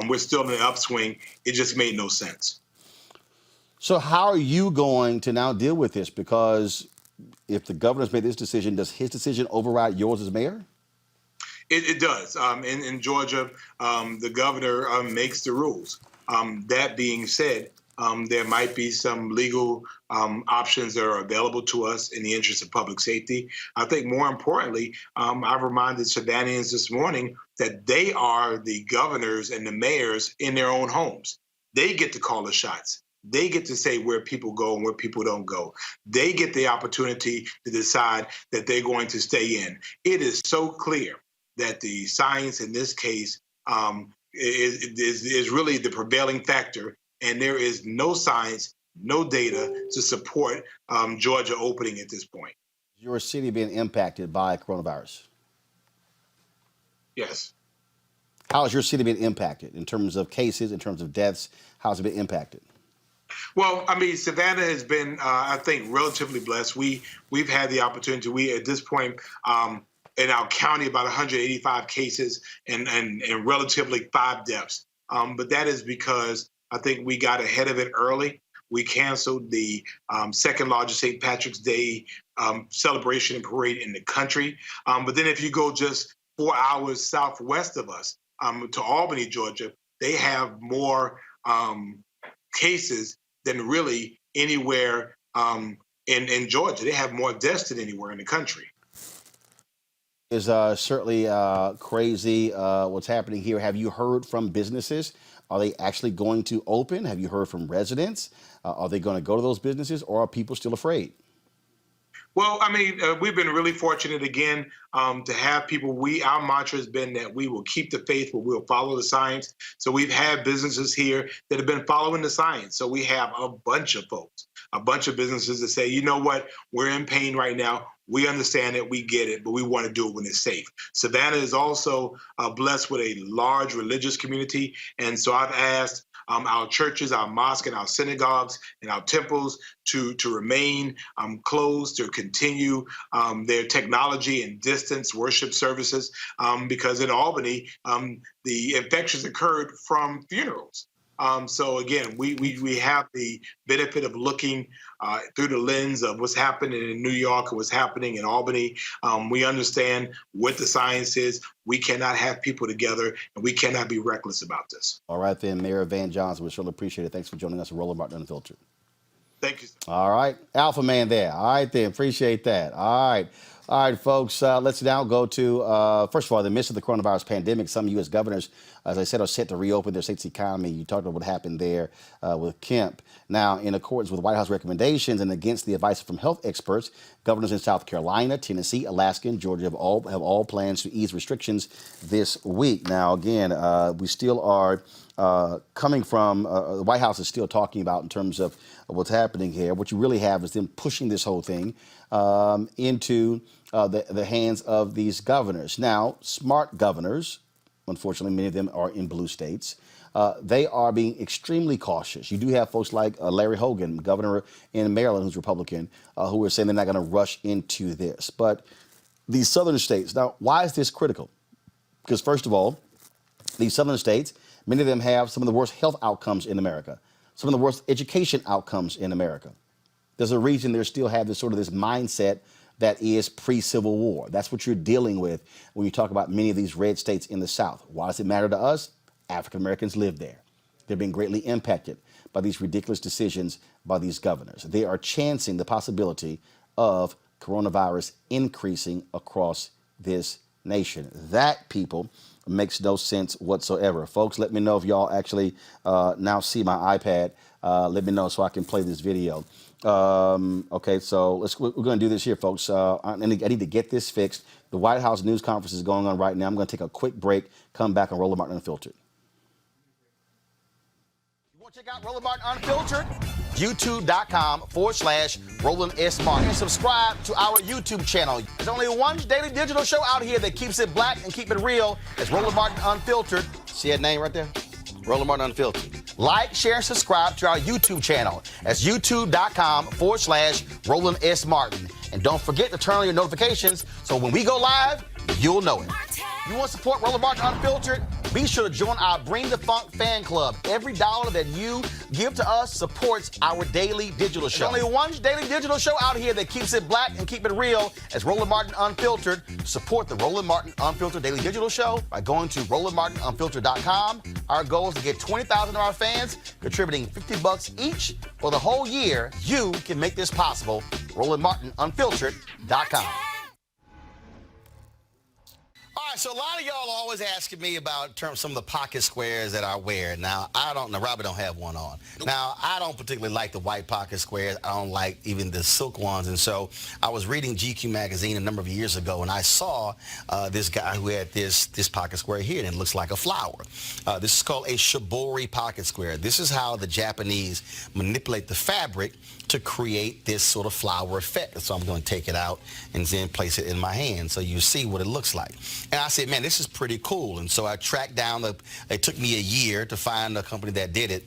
we're still in an upswing. It just made no sense. So how are you going to now deal with this? Because if the governor's made this decision, does his decision override yours as mayor? It does. In Georgia, the governor makes the rules. That being said, there might be some legal options that are available to us in the interest of public safety. I think more importantly, I've reminded Savannahans this morning that they are the governors and the mayors in their own homes. They get to call the shots. They get to say where people go and where people don't go. They get the opportunity to decide that they're going to stay in. It is so clear that the science in this case is really the prevailing factor, and there is no science, no data to support Georgia opening at this point. Your city being impacted by coronavirus? Yes. How has your city been impacted in terms of cases, in terms of deaths? How has it been impacted? Well, I mean, Savannah has been, I think, relatively blessed. We've had the opportunity. We, at this point, in our county, about 185 cases and relatively 5 deaths. But that is because I think we got ahead of it early. We canceled the second largest St. Patrick's Day celebration and parade in the country. But then if you go just 4 hours southwest of us to Albany, Georgia, they have more cases than really anywhere in Georgia. They have more deaths than anywhere in the country. Is certainly crazy what's happening here. Have you heard from businesses? Are they actually going to open? Have you heard from residents? Are they going to go to those businesses, or are people still afraid? Well, I mean, we've been really fortunate again to have people. Our mantra has been that we will keep the faith, but we'll follow the science. So we've had businesses here that have been following the science. So we have a bunch of folks, a bunch of businesses that say, you know what, we're in pain right now. We understand it, we get it, but we want to do it when it's safe. Savannah is also blessed with a large religious community. And so I've asked our churches, our mosques, and our synagogues, and our temples to remain closed, to continue their technology and distance worship services, because in Albany, the infections occurred from funerals. So again, we have the benefit of looking through the lens of what's happening in New York and what's happening in Albany. We understand what the science is. We cannot have people together, and we cannot be reckless about this. All right, then, Mayor Van Johnson, we surely appreciate it. Thanks for joining us at Roland Martin Unfiltered. Thank you. All right, Alpha Man there. All right, then, appreciate that. All right, folks, let's now go to, first of all, in the midst of the coronavirus pandemic, some U.S. governors, as I said, are set to reopen their state's economy. You talked about what happened there with Kemp. Now, in accordance with White House recommendations and against the advice from health experts, governors in South Carolina, Tennessee, Alaska, and Georgia have all plans to ease restrictions this week. Now, again, we still are coming from, the White House is still talking about in terms of what's happening here. What you really have is them pushing this whole thing into the hands of these governors. Now, smart governors, unfortunately, many of them are in blue states. They are being extremely cautious. You do have folks like Larry Hogan, governor in Maryland, who's Republican, who are saying they're not going to rush into this. But these southern states, now, why is this critical? Because first of all, these southern states, many of them have some of the worst health outcomes in America, some of the worst education outcomes in America. There's a reason they still have this sort of this mindset that is pre-Civil War. That's what you're dealing with when you talk about many of these red states in the South. Why does it matter to us? African Americans live there. They're being greatly impacted by these ridiculous decisions by these governors. They are chancing the possibility of coronavirus increasing across this nation. That, people, makes no sense whatsoever. Folks, let me know if y'all actually now see my iPad. Let me know so I can play this video. Okay, so we're going to do this here, folks. I need to get this fixed. The White House news conference is going on right now. I'm going to take a quick break, come back on Roland Martin Unfiltered. You want to check out Roland Martin Unfiltered? YouTube.com/Roland S. Martin. And subscribe to our YouTube channel. There's only one daily digital show out here that keeps it black and keep it real. It's Roland Martin Unfiltered. See that name right there? Roland Martin Unfiltered. Like, share, and subscribe to our YouTube channel. That's youtube.com/Roland S. Martin. And don't forget to turn on your notifications so when we go live, you'll know it. You want to support Roland Martin Unfiltered? Be sure to join our Bring the Funk fan club. Every dollar that you give to us supports our daily digital show. There's only one daily digital show out here that keeps it black and keep it real. As Roland Martin Unfiltered. Support the Roland Martin Unfiltered daily digital show by going to RolandMartinUnfiltered.com. Our goal is to get 20,000 of our fans contributing $50 each for the whole year. You can make this possible. RolandMartinUnfiltered.com. All right, so a lot of y'all are always asking me about some of the pocket squares that I wear. Now, Robert don't have one on. Now, I don't particularly like the white pocket squares. I don't like even the silk ones. And so I was reading GQ magazine a number of years ago, and I saw this guy who had this pocket square here, and it looks like a flower. This is called a shibori pocket square. This is how the Japanese manipulate the fabric to create this sort of flower effect. So I'm going to take it out and then place it in my hand so you see what it looks like. And I said, man, this is pretty cool. And so I tracked down, it took me a year to find a company that did it.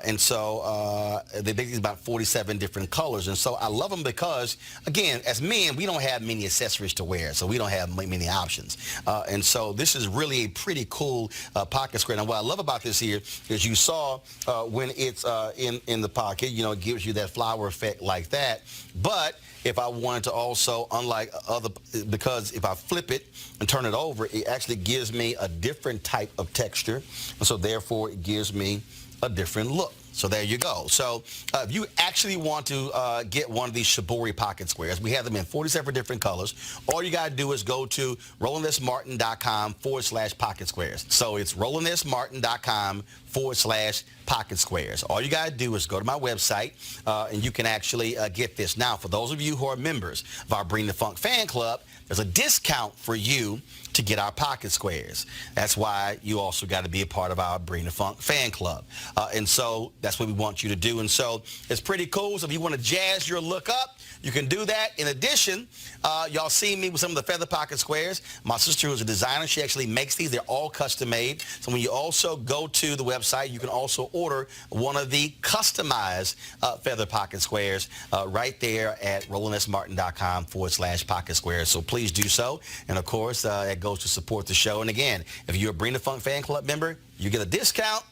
And so they make these about 47 different colors. And so I love them because, again, as men, we don't have many accessories to wear, so we don't have many options. And so this is really a pretty cool pocket square. Now, what I love about this here is you saw when it's in the pocket, you know, it gives you that flower effect like that. But if I wanted to also, unlike other, because if I flip it and turn it over, it actually gives me a different type of texture. And so therefore it gives me a different look. So there you go. So if you actually want to get one of these shibori pocket squares, we have them in 47 different colors. All you got to do is go to RolandSMartin.com/pocket squares. So it's RolandSMartin.com/pocket squares. All you got to do is go to my website and you can actually get this. Now, for those of you who are members of our Bring the Funk fan club, there's a discount for you to get our pocket squares. That's why you also got to be a part of our Bring the Funk fan club. And so that's what we want you to do. And so it's pretty cool. So if you want to jazz your look up, you can do that. In addition, y'all see me with some of the feather pocket squares. My sister, who's a designer, she actually makes these. They're all custom made. So when you also go to the website, you can also order one of the customized feather pocket squares right there at RolandSMartin.com/pocket squares. So please do so. And of course, it goes to support the show. And again, if you're a Bring the Funk fan club member, you get a discount.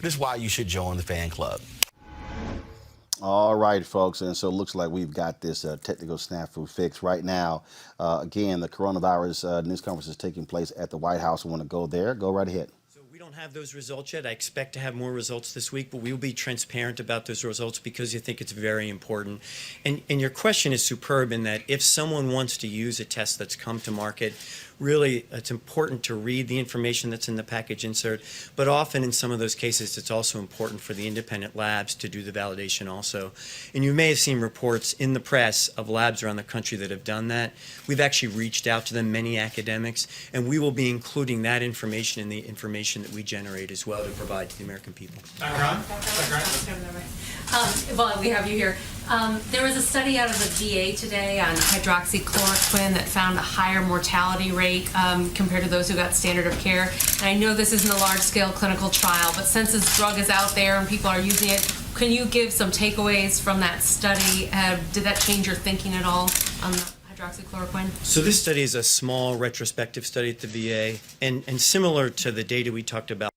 This is why you should join the fan club. All right, folks, and so it looks like we've got this technical snafu fixed right now. Again, the coronavirus news conference is taking place at the White House. I want to go there. Go right ahead. So we don't have those results yet. I expect to have more results this week, but we will be transparent about those results because you think it's very important. And your question is superb in that if someone wants to use a test that's come to market, really, it's important to read the information that's in the package insert, but often in some of those cases, it's also important for the independent labs to do the validation also. And you may have seen reports in the press of labs around the country that have done that. We've actually reached out to them, many academics, and we will be including that information in the information that we generate as well to provide to the American people. Dr. Ron? Well, we have you here. There was a study out of the VA today on hydroxychloroquine that found a higher mortality rate compared to those who got standard of care. And I know this isn't a large-scale clinical trial, but since this drug is out there and people are using it, can you give some takeaways from that study? Did that change your thinking at all on the hydroxychloroquine? So this study is a small retrospective study at the VA, and similar to the data we talked about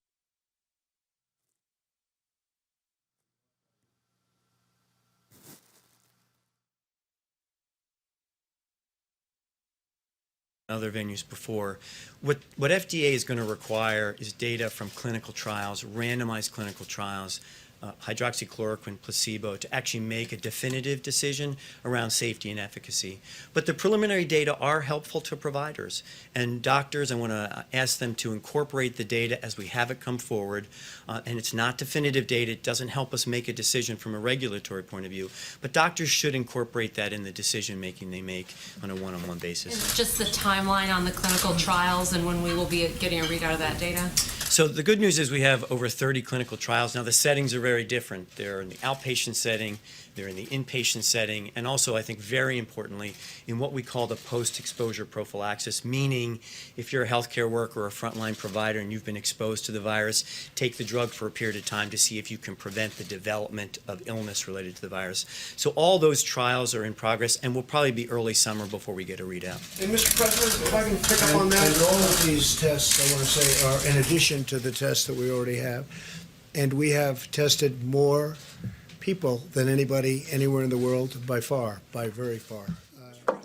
other venues before. What FDA is going to require is data from clinical trials, randomized clinical trials, hydroxychloroquine, placebo, to actually make a definitive decision around safety and efficacy. But the preliminary data are helpful to providers. And doctors, I want to ask them to incorporate the data as we have it come forward. And it's not definitive data. It doesn't help us make a decision from a regulatory point of view. But doctors should incorporate that in the decision-making they make on a one-on-one basis. And just the timeline on the clinical trials and when we will be getting a readout of that data? So the good news is we have over 30 clinical trials. Now the settings are very different. They're in the outpatient setting, they're in the inpatient setting, and also, I think very importantly, in what we call the post-exposure prophylaxis, meaning if you're a healthcare worker or a frontline provider and you've been exposed to the virus, take the drug for a period of time to see if you can prevent the development of illness related to the virus. So all those trials are in progress and will probably be early summer before we get a readout. And Mr. President, if I can pick up on that. And all of these tests, I want to say, are in addition to the tests that we already have. And we have tested more people than anybody anywhere in the world by far, by very far.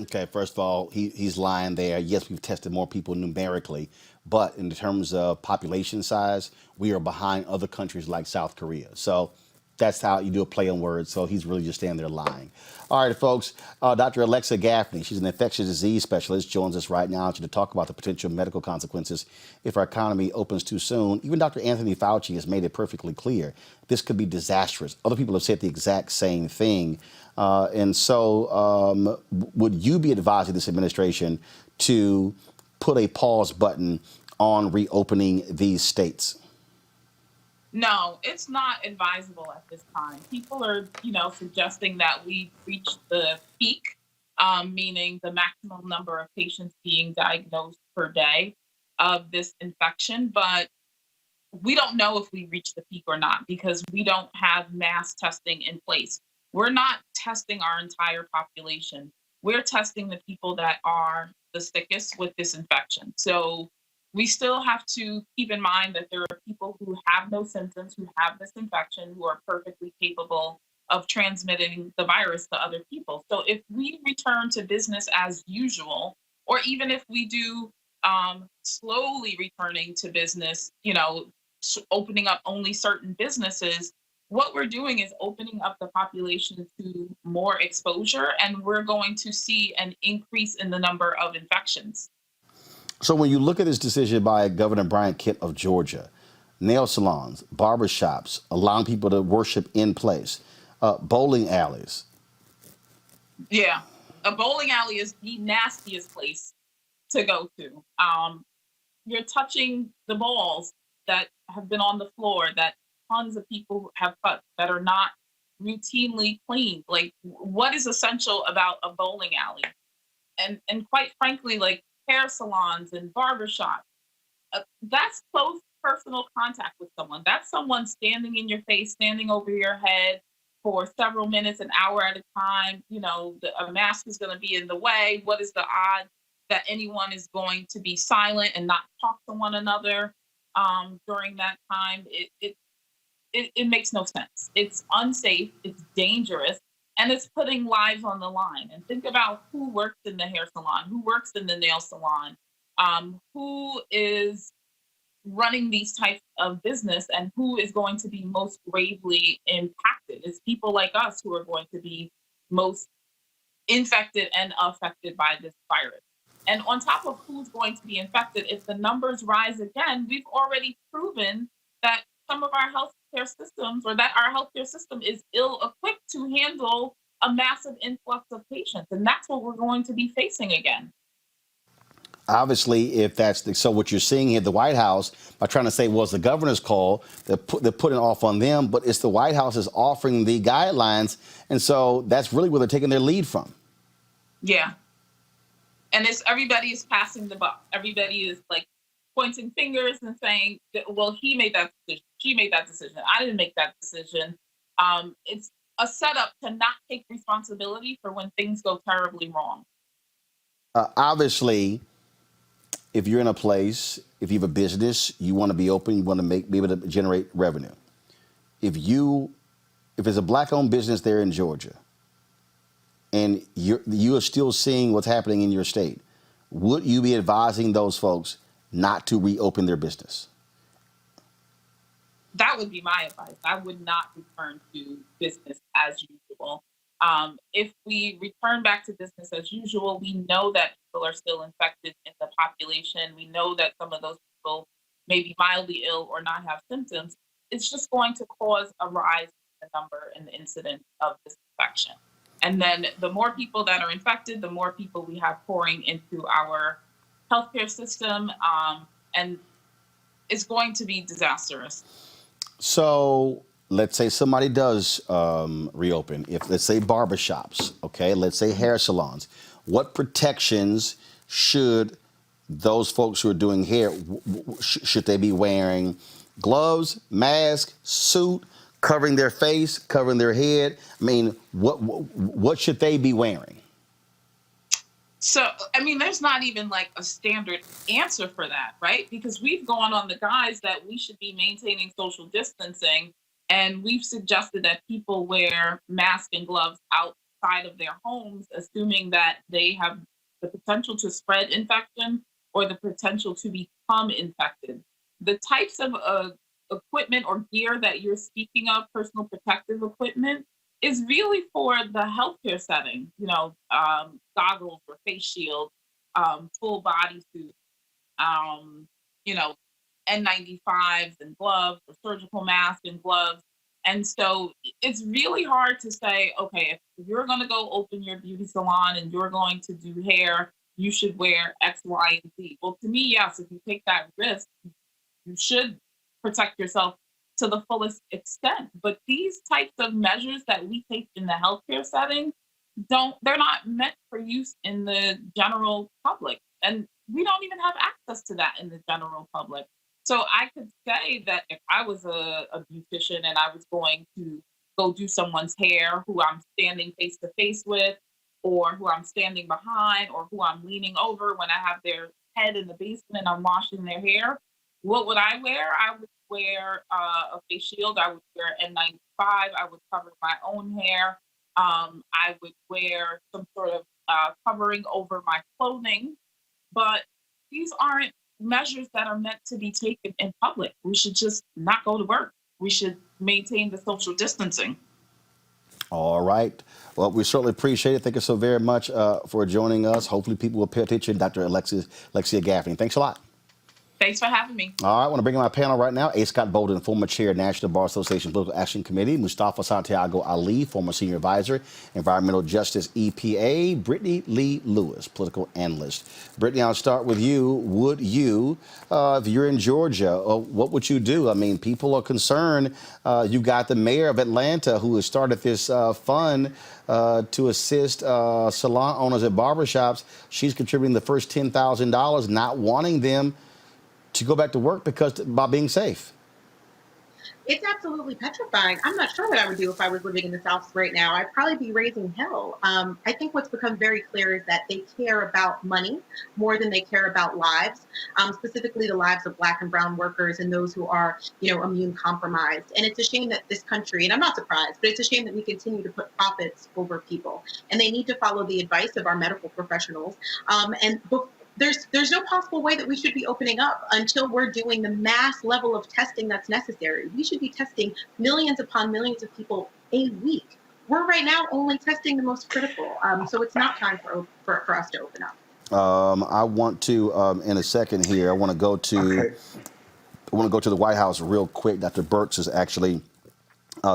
Okay, first of all, he's lying there. Yes, we've tested more people numerically, but in terms of population size, we are behind other countries like South Korea. So that's how you do a play on words. So he's really just standing there lying. All right, folks. Dr. Alexa Gaffney, she's an infectious disease specialist, joins us right now to talk about the potential medical consequences if our economy opens too soon. Even Dr. Anthony Fauci has made it perfectly clear this could be disastrous. Other people have said the exact same thing. And so would you be advising this administration to put a pause button on reopening these states? No, it's not advisable at this time. People are, suggesting that we reach the peak, meaning the maximum number of patients being diagnosed per day of this infection. But we don't know if we reach the peak or not because we don't have mass testing in place. We're not testing our entire population. We're testing the people that are the sickest with this infection. So we still have to keep in mind that there are people who have no symptoms, who have this infection, who are perfectly capable of transmitting the virus to other people. So if we return to business as usual, or even if we do slowly returning to business, opening up only certain businesses, what we're doing is opening up the population to more exposure, and we're going to see an increase in the number of infections. So when you look at this decision by Governor Brian Kemp of Georgia, nail salons, barbershops, allowing people to worship in place, bowling alleys. Yeah, a bowling alley is the nastiest place to go to. You're touching the balls that have been on the floor that tons of people have touched that are not routinely cleaned. Like, what is essential about a bowling alley? And quite frankly, like, hair salons and barbershops, that's close personal contact with someone. That's someone standing in your face, standing over your head for several minutes, an hour at a time. A mask is going to be in the way. What is the odds that anyone is going to be silent and not talk to one another during that time? It makes no sense. It's unsafe. It's dangerous. And it's putting lives on the line. And think about who works in the hair salon, who works in the nail salon, who is running these types of business, and who is going to be most gravely impacted. It's people like us who are going to be most infected and affected by this virus. And on top of who's going to be infected, if the numbers rise again, we've already proven that some of our healthcare systems, or that our healthcare system is ill-equipped to handle a massive influx of patients. And that's what we're going to be facing again. Obviously, if that's so what you're seeing here, the White House, by trying to say, well, it's the governor's call, they're putting it off on them, but it's the White House is offering the guidelines. And so that's really where they're taking their lead from. Yeah. And everybody is passing the buck. Everybody is like pointing fingers and saying, well, he made that decision. She made that decision. I didn't make that decision. It's a setup to not take responsibility for when things go terribly wrong. Obviously, if you're in a place, if you have a business, you want to be open, you want to be able to generate revenue. If it's a black-owned business there in Georgia, and you are still seeing what's happening in your state, would you be advising those folks not to reopen their business? That would be my advice. I would not return to business as usual. If we return back to business as usual, we know that people are still infected in the population. We know that some of those people may be mildly ill or not have symptoms. It's just going to cause a rise in the number and the incidence of this infection. And then the more people that are infected, the more people we have pouring into our healthcare system, and it's going to be disastrous. So let's say somebody does reopen. If let's say barbershops, okay, let's say hair salons, what protections should those folks who are doing hair, should they be wearing gloves, mask, suit, covering their face, covering their head? I mean, what should they be wearing? So, I mean, there's not even like a standard answer for that, right? Because we've gone on the guise that we should be maintaining social distancing, and we've suggested that people wear masks and gloves outside of their homes, assuming that they have the potential to spread infection or the potential to become infected. The types of equipment or gear that you're speaking of, personal protective equipment, is really for the healthcare setting, goggles or face shields, full body suits, N95s and gloves or surgical masks and gloves. And so it's really hard to say, okay, if you're going to go open your beauty salon and you're going to do hair, you should wear X, Y, and Z. Well, to me, yes, if you take that risk, you should protect yourself to the fullest extent. But these types of measures that we take in the healthcare setting, they're not meant for use in the general public. And we don't even have access to that in the general public. So I could say that if I was a beautician and I was going to go do someone's hair who I'm standing face to face with, or who I'm standing behind, or who I'm leaning over when I have their head in the basin and I'm washing their hair, what would I wear? I would wear a face shield. I would wear N95. I would cover my own hair. I would wear some sort of covering over my clothing. But these aren't measures that are meant to be taken in public. We should just not go to work. We should maintain the social distancing. All right. Well, we certainly appreciate it. Thank you so very much for joining us. Hopefully people will pay attention. Dr. Alexia Gaffney. Thanks a lot. Thanks for having me. All right, I want to bring in my panel right now. A. Scott Bolden, former chair, National Bar Association Political Action Committee. Mustafa Santiago Ali, former senior advisor, Environmental Justice EPA. Brittany Lee Lewis, political analyst. Brittany, I'll start with you. Would you, if you're in Georgia, what would you do? I mean, people are concerned. You got the mayor of Atlanta who has started this fund to assist salon owners at barbershops. She's contributing the first $10,000, not wanting them to go back to work by being safe. It's absolutely petrifying. I'm not sure what I would do if I was living in the South right now. I'd probably be raising hell. I think what's become very clear is that they care about money more than they care about lives, specifically the lives of Black and brown workers and those who are, immune compromised. And it's a shame that this country, and I'm not surprised, but it's a shame that we continue to put profits over people. And they need to follow the advice of our medical professionals. There's no possible way that we should be opening up until we're doing the mass level of testing that's necessary. We should be testing millions upon millions of people a week. We're right now only testing the most critical. So it's not time for us to open up. I want to, in a second here, I want to go to the White House real quick. Dr. Birx is actually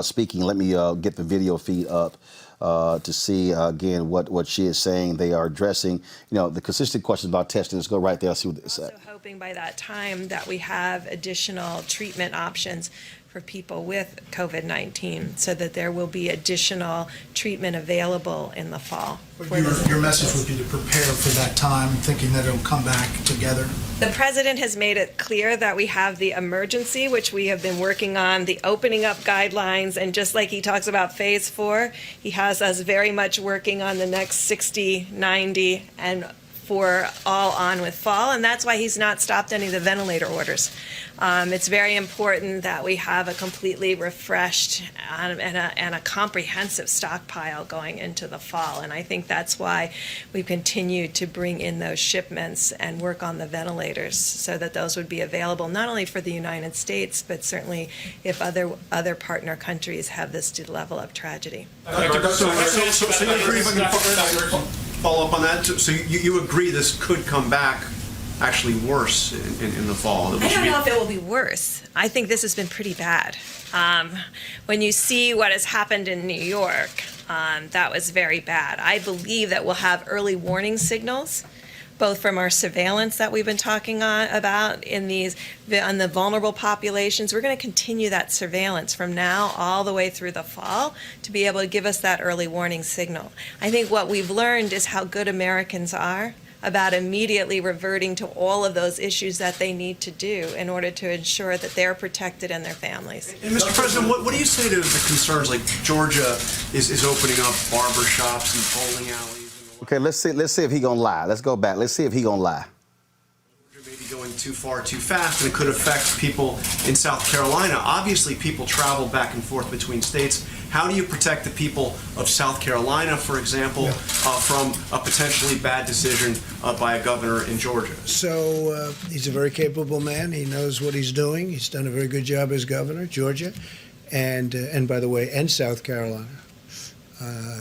speaking. Let me get the video feed up. To see, again, what she is saying. They are addressing, the consistent questions about testing. Let's go right there. See what they say. Also hoping by that time that we have additional treatment options for people with COVID-19 so that there will be additional treatment available in the fall. Your message would be to prepare for that time, thinking that it'll come back together. The president has made it clear that we have the emergency, which we have been working on, the opening up guidelines, and just like he talks about phase 4, he has us very much working on the next 60, 90, and for all on with fall, and that's why he's not stopped any of the ventilator orders. It's very important that we have a completely refreshed and a comprehensive stockpile going into the fall, and I think that's why we continue to bring in those shipments and work on the ventilators so that those would be available not only for the United States, but certainly if other partner countries have this level of tragedy. So you agree, if I can follow up on that? So you agree this could come back actually worse in the fall? I don't know if it will be worse. I think this has been pretty bad. When you see what has happened in New York, that was very bad. I believe that we'll have early warning signals, both from our surveillance that we've been talking about on the vulnerable populations. We're going to continue that surveillance from now all the way through the fall to be able to give us that early warning signal. I think what we've learned is how good Americans are about immediately reverting to all of those issues that they need to do in order to ensure that they're protected and their families. And Mr. President, what do you say to the concerns like Georgia is opening up barber shops and bowling alleys? Okay, let's see if he gonna lie. Let's go back. Let's see if he gonna lie. Maybe going too far too fast, and it could affect people in South Carolina. Obviously, people travel back and forth between states. How do you protect the people of South Carolina, for example, from a potentially bad decision by a governor in Georgia? So he's a very capable man. He knows what he's doing. He's done a very good job as governor, Georgia, and by the way, and South Carolina.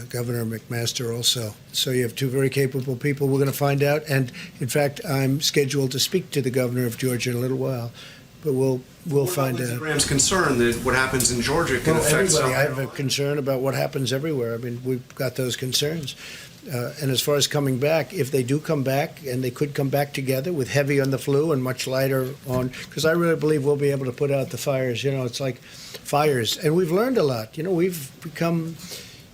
Governor McMaster also. So you have two very capable people. We're going to find out. And in fact, I'm scheduled to speak to the governor of Georgia in a little while. But we'll find out. Graham's concern that what happens in Georgia can affect everybody. I have a concern about what happens everywhere. I mean, we've got those concerns. And as far as coming back, if they do come back, and they could come back together with heavy on the flu and much lighter on, because I really believe we'll be able to put out the fires. You know, it's like fires. And we've learned a lot. You know, we've become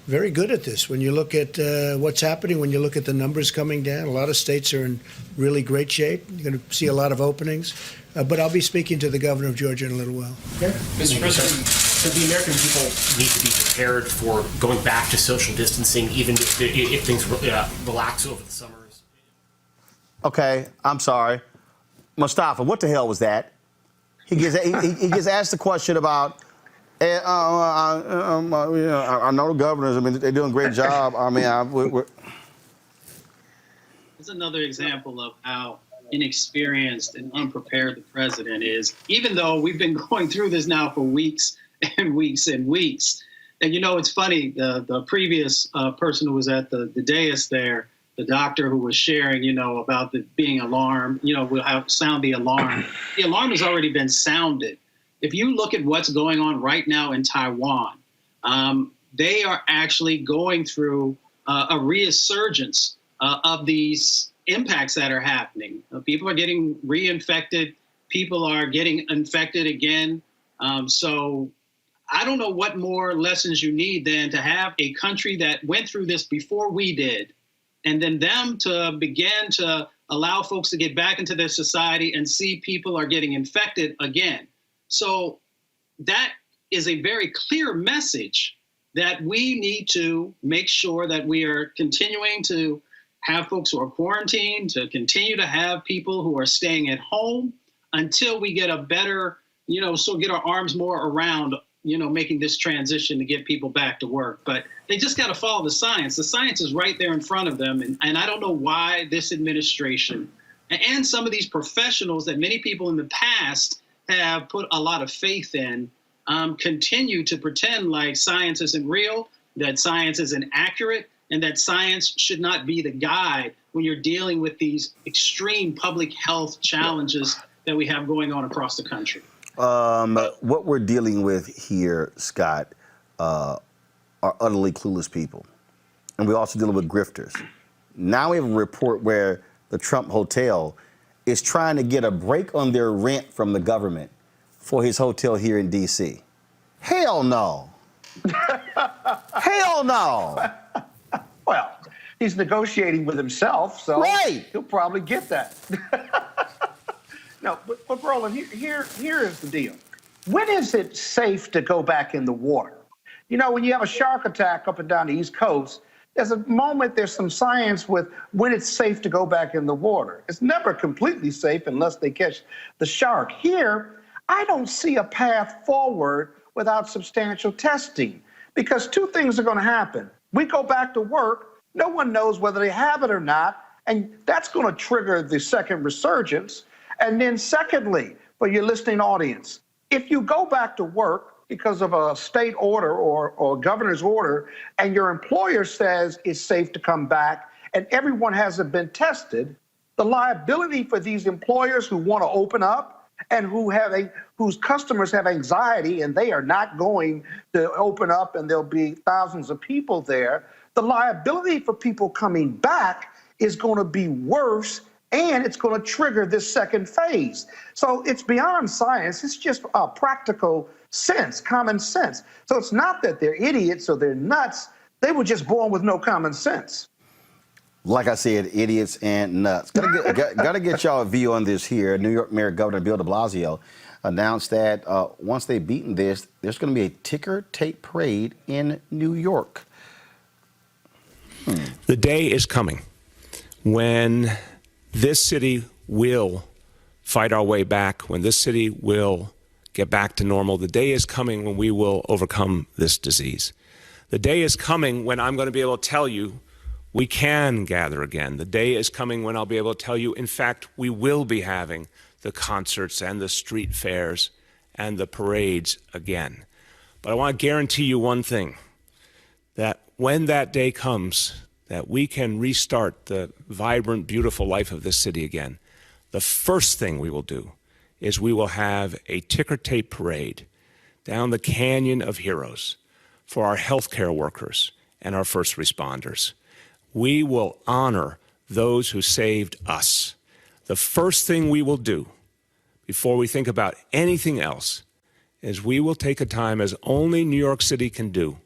very good at this. When you look at what's happening, when you look at the numbers coming down, a lot of states are in really great shape. You're going to see a lot of openings. But I'll be speaking to the governor of Georgia in a little while. Yeah. Mr. President, so the American people need to be prepared for going back to social distancing, even if things relax over the summers. Okay, I'm sorry. Mustafa, what the hell was that? He gets asked the question about, I know the governors, I mean, they're doing a great job. I mean, It's another example of how inexperienced and unprepared the president is, even though we've been going through this now for weeks and weeks and weeks. And you know, it's funny, the previous person who was at the dais there, the doctor who was sharing, you know, about being alarmed, you know, we'll sound the alarm. The alarm has already been sounded. If you look at what's going on right now in Taiwan, they are actually going through a resurgence of these impacts that are happening. People are getting reinfected. People are getting infected again. So I don't know what more lessons you need than to have a country that went through this before we did, and then them to begin to allow folks to get back into their society and see people are getting infected again. So that is a very clear message that we need to make sure that we are continuing to have folks who are quarantined, to continue to have people who are staying at home until we get a better, you know, so get our arms more around, you know, making this transition to get people back to work. But they just got to follow the science. The science is right there in front of them. And I don't know why this administration and some of these professionals that many people in the past have put a lot of faith in continue to pretend like science isn't real, that science isn't accurate, and that science should not be the guide when you're dealing with these extreme public health challenges that we have going on across the country. What we're dealing with here, Scott, are utterly clueless people. And we're also dealing with grifters. Now we have a report where the Trump Hotel is trying to get a break on their rent from the government for his hotel here in D.C. Hell no. Hell no. Well, he's negotiating with himself, so right. He'll probably get that. No, but Roland, here is the deal. When is it safe to go back in the water? You know, when you have a shark attack up and down the East Coast, there's a moment, there's some science with when it's safe to go back in the water. It's never completely safe unless they catch the shark. Here, I don't see a path forward without substantial testing, because two things are going to happen. We go back to work, no one knows whether they have it or not, and that's going to trigger the second resurgence. And then secondly, for your listening audience, if you go back to work because of a state order or governor's order, and your employer says it's safe to come back, and everyone hasn't been tested, the liability for these employers who want to open up and whose customers have anxiety and they are not going to open up and there'll be thousands of people there, the liability for people coming back is going to be worse and it's going to trigger this second phase. So it's beyond science. It's just practical sense, common sense. So it's not that they're idiots or they're nuts. They were just born with no common sense. Like I said, idiots and nuts. Gotta get y'all a view on this here. New York Mayor Governor Bill de Blasio announced that once they've beaten this, there's going to be a ticker tape parade in New York. The day is coming when this city will fight our way back, when this city will get back to normal. The day is coming when we will overcome this disease. The day is coming when I'm going to be able to tell you we can gather again. The day is coming when I'll be able to tell you, in fact, we will be having the concerts and the street fairs and the parades again. But I want to guarantee you one thing, that when that day comes, that we can restart the vibrant, beautiful life of this city again, the first thing we will do is we will have a ticker tape parade down the Canyon of Heroes for our healthcare workers and our first responders. We will honor those who saved us. The first thing we will do before we think about anything else is we will take a time, as only New York City can do,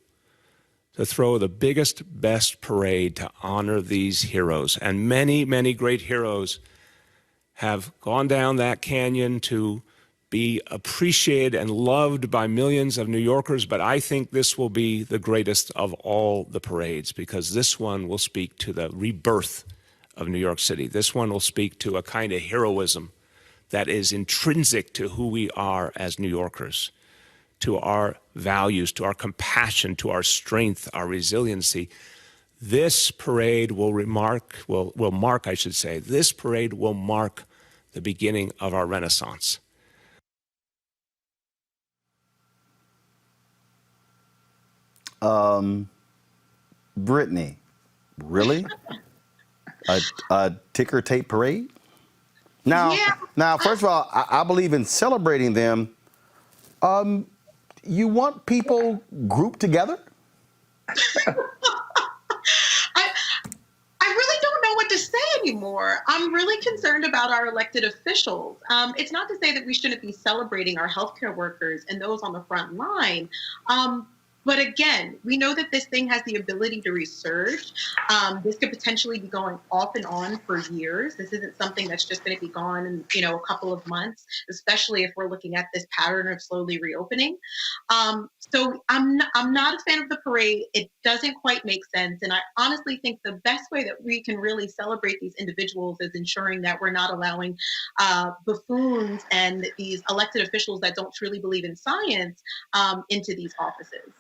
to throw the biggest, best parade to honor these heroes. And many, many great heroes have gone down that canyon to be appreciated and loved by millions of New Yorkers, but I think this will be the greatest of all the parades, because this one will speak to the rebirth of New York City. This one will speak to a kind of heroism that is intrinsic to who we are as New Yorkers, to our values, to our compassion, to our strength, our resiliency. This parade will mark, this parade will mark the beginning of our Renaissance. Brittany, really? A ticker tape parade? Now, first of all, I believe in celebrating them. You want people grouped together? I really don't know what to say anymore. I'm really concerned about our elected officials. It's not to say that we shouldn't be celebrating our healthcare workers and those on the front line. But again, we know that this thing has the ability to resurge. This could potentially be going off and on for years. This isn't something that's just going to be gone in, a couple of months, especially if we're looking at this pattern of slowly reopening. So I'm not a fan of the parade. It doesn't quite make sense. And I honestly think the best way that we can really celebrate these individuals is ensuring that we're not allowing buffoons and these elected officials that don't truly believe in science into these offices.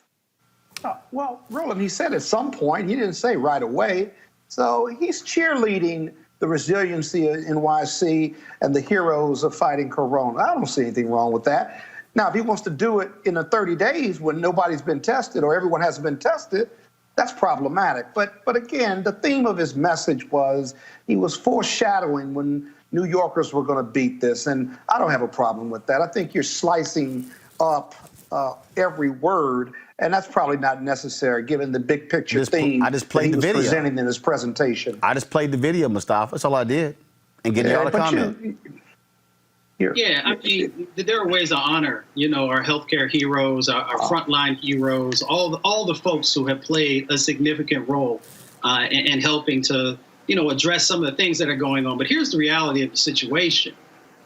Well, Roland, he said at some point, he didn't say right away. So he's cheerleading the resiliency of NYC and the heroes of fighting Corona. I don't see anything wrong with that. Now, if he wants to do it in the 30 days when nobody's been tested or everyone hasn't been tested, that's problematic. But again, the theme of his message was he was foreshadowing when New Yorkers were going to beat this. And I don't have a problem with that. I think you're slicing up every word, and that's probably not necessary given the big picture theme I just played the video. Presenting in his presentation. I just played the video, Mustafa. That's all I did. And getting y'all to comment. Yeah, I mean, there are ways to honor, our healthcare heroes, our frontline heroes, all the folks who have played a significant role in helping to, address some of the things that are going on. But here's the reality of the situation.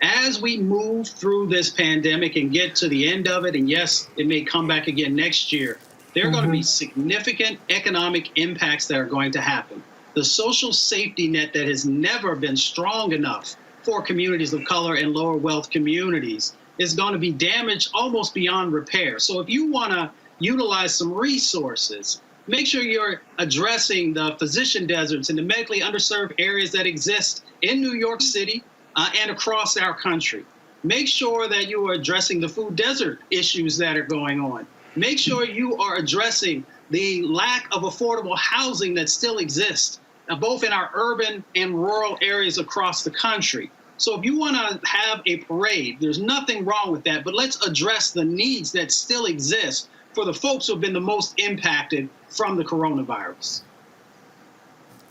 As we move through this pandemic and get to the end of it, and yes, it may come back again next year, there are going to be significant economic impacts that are going to happen. The social safety net that has never been strong enough for communities of color and lower wealth communities is going to be damaged almost beyond repair. So if you want to utilize some resources, make sure you're addressing the physician deserts and the medically underserved areas that exist in New York City and across our country. Make sure that you are addressing the food desert issues that are going on. Make sure you are addressing the lack of affordable housing that still exists, both in our urban and rural areas across the country. So if you want to have a parade, there's nothing wrong with that, but let's address the needs that still exist for the folks who have been the most impacted from the coronavirus.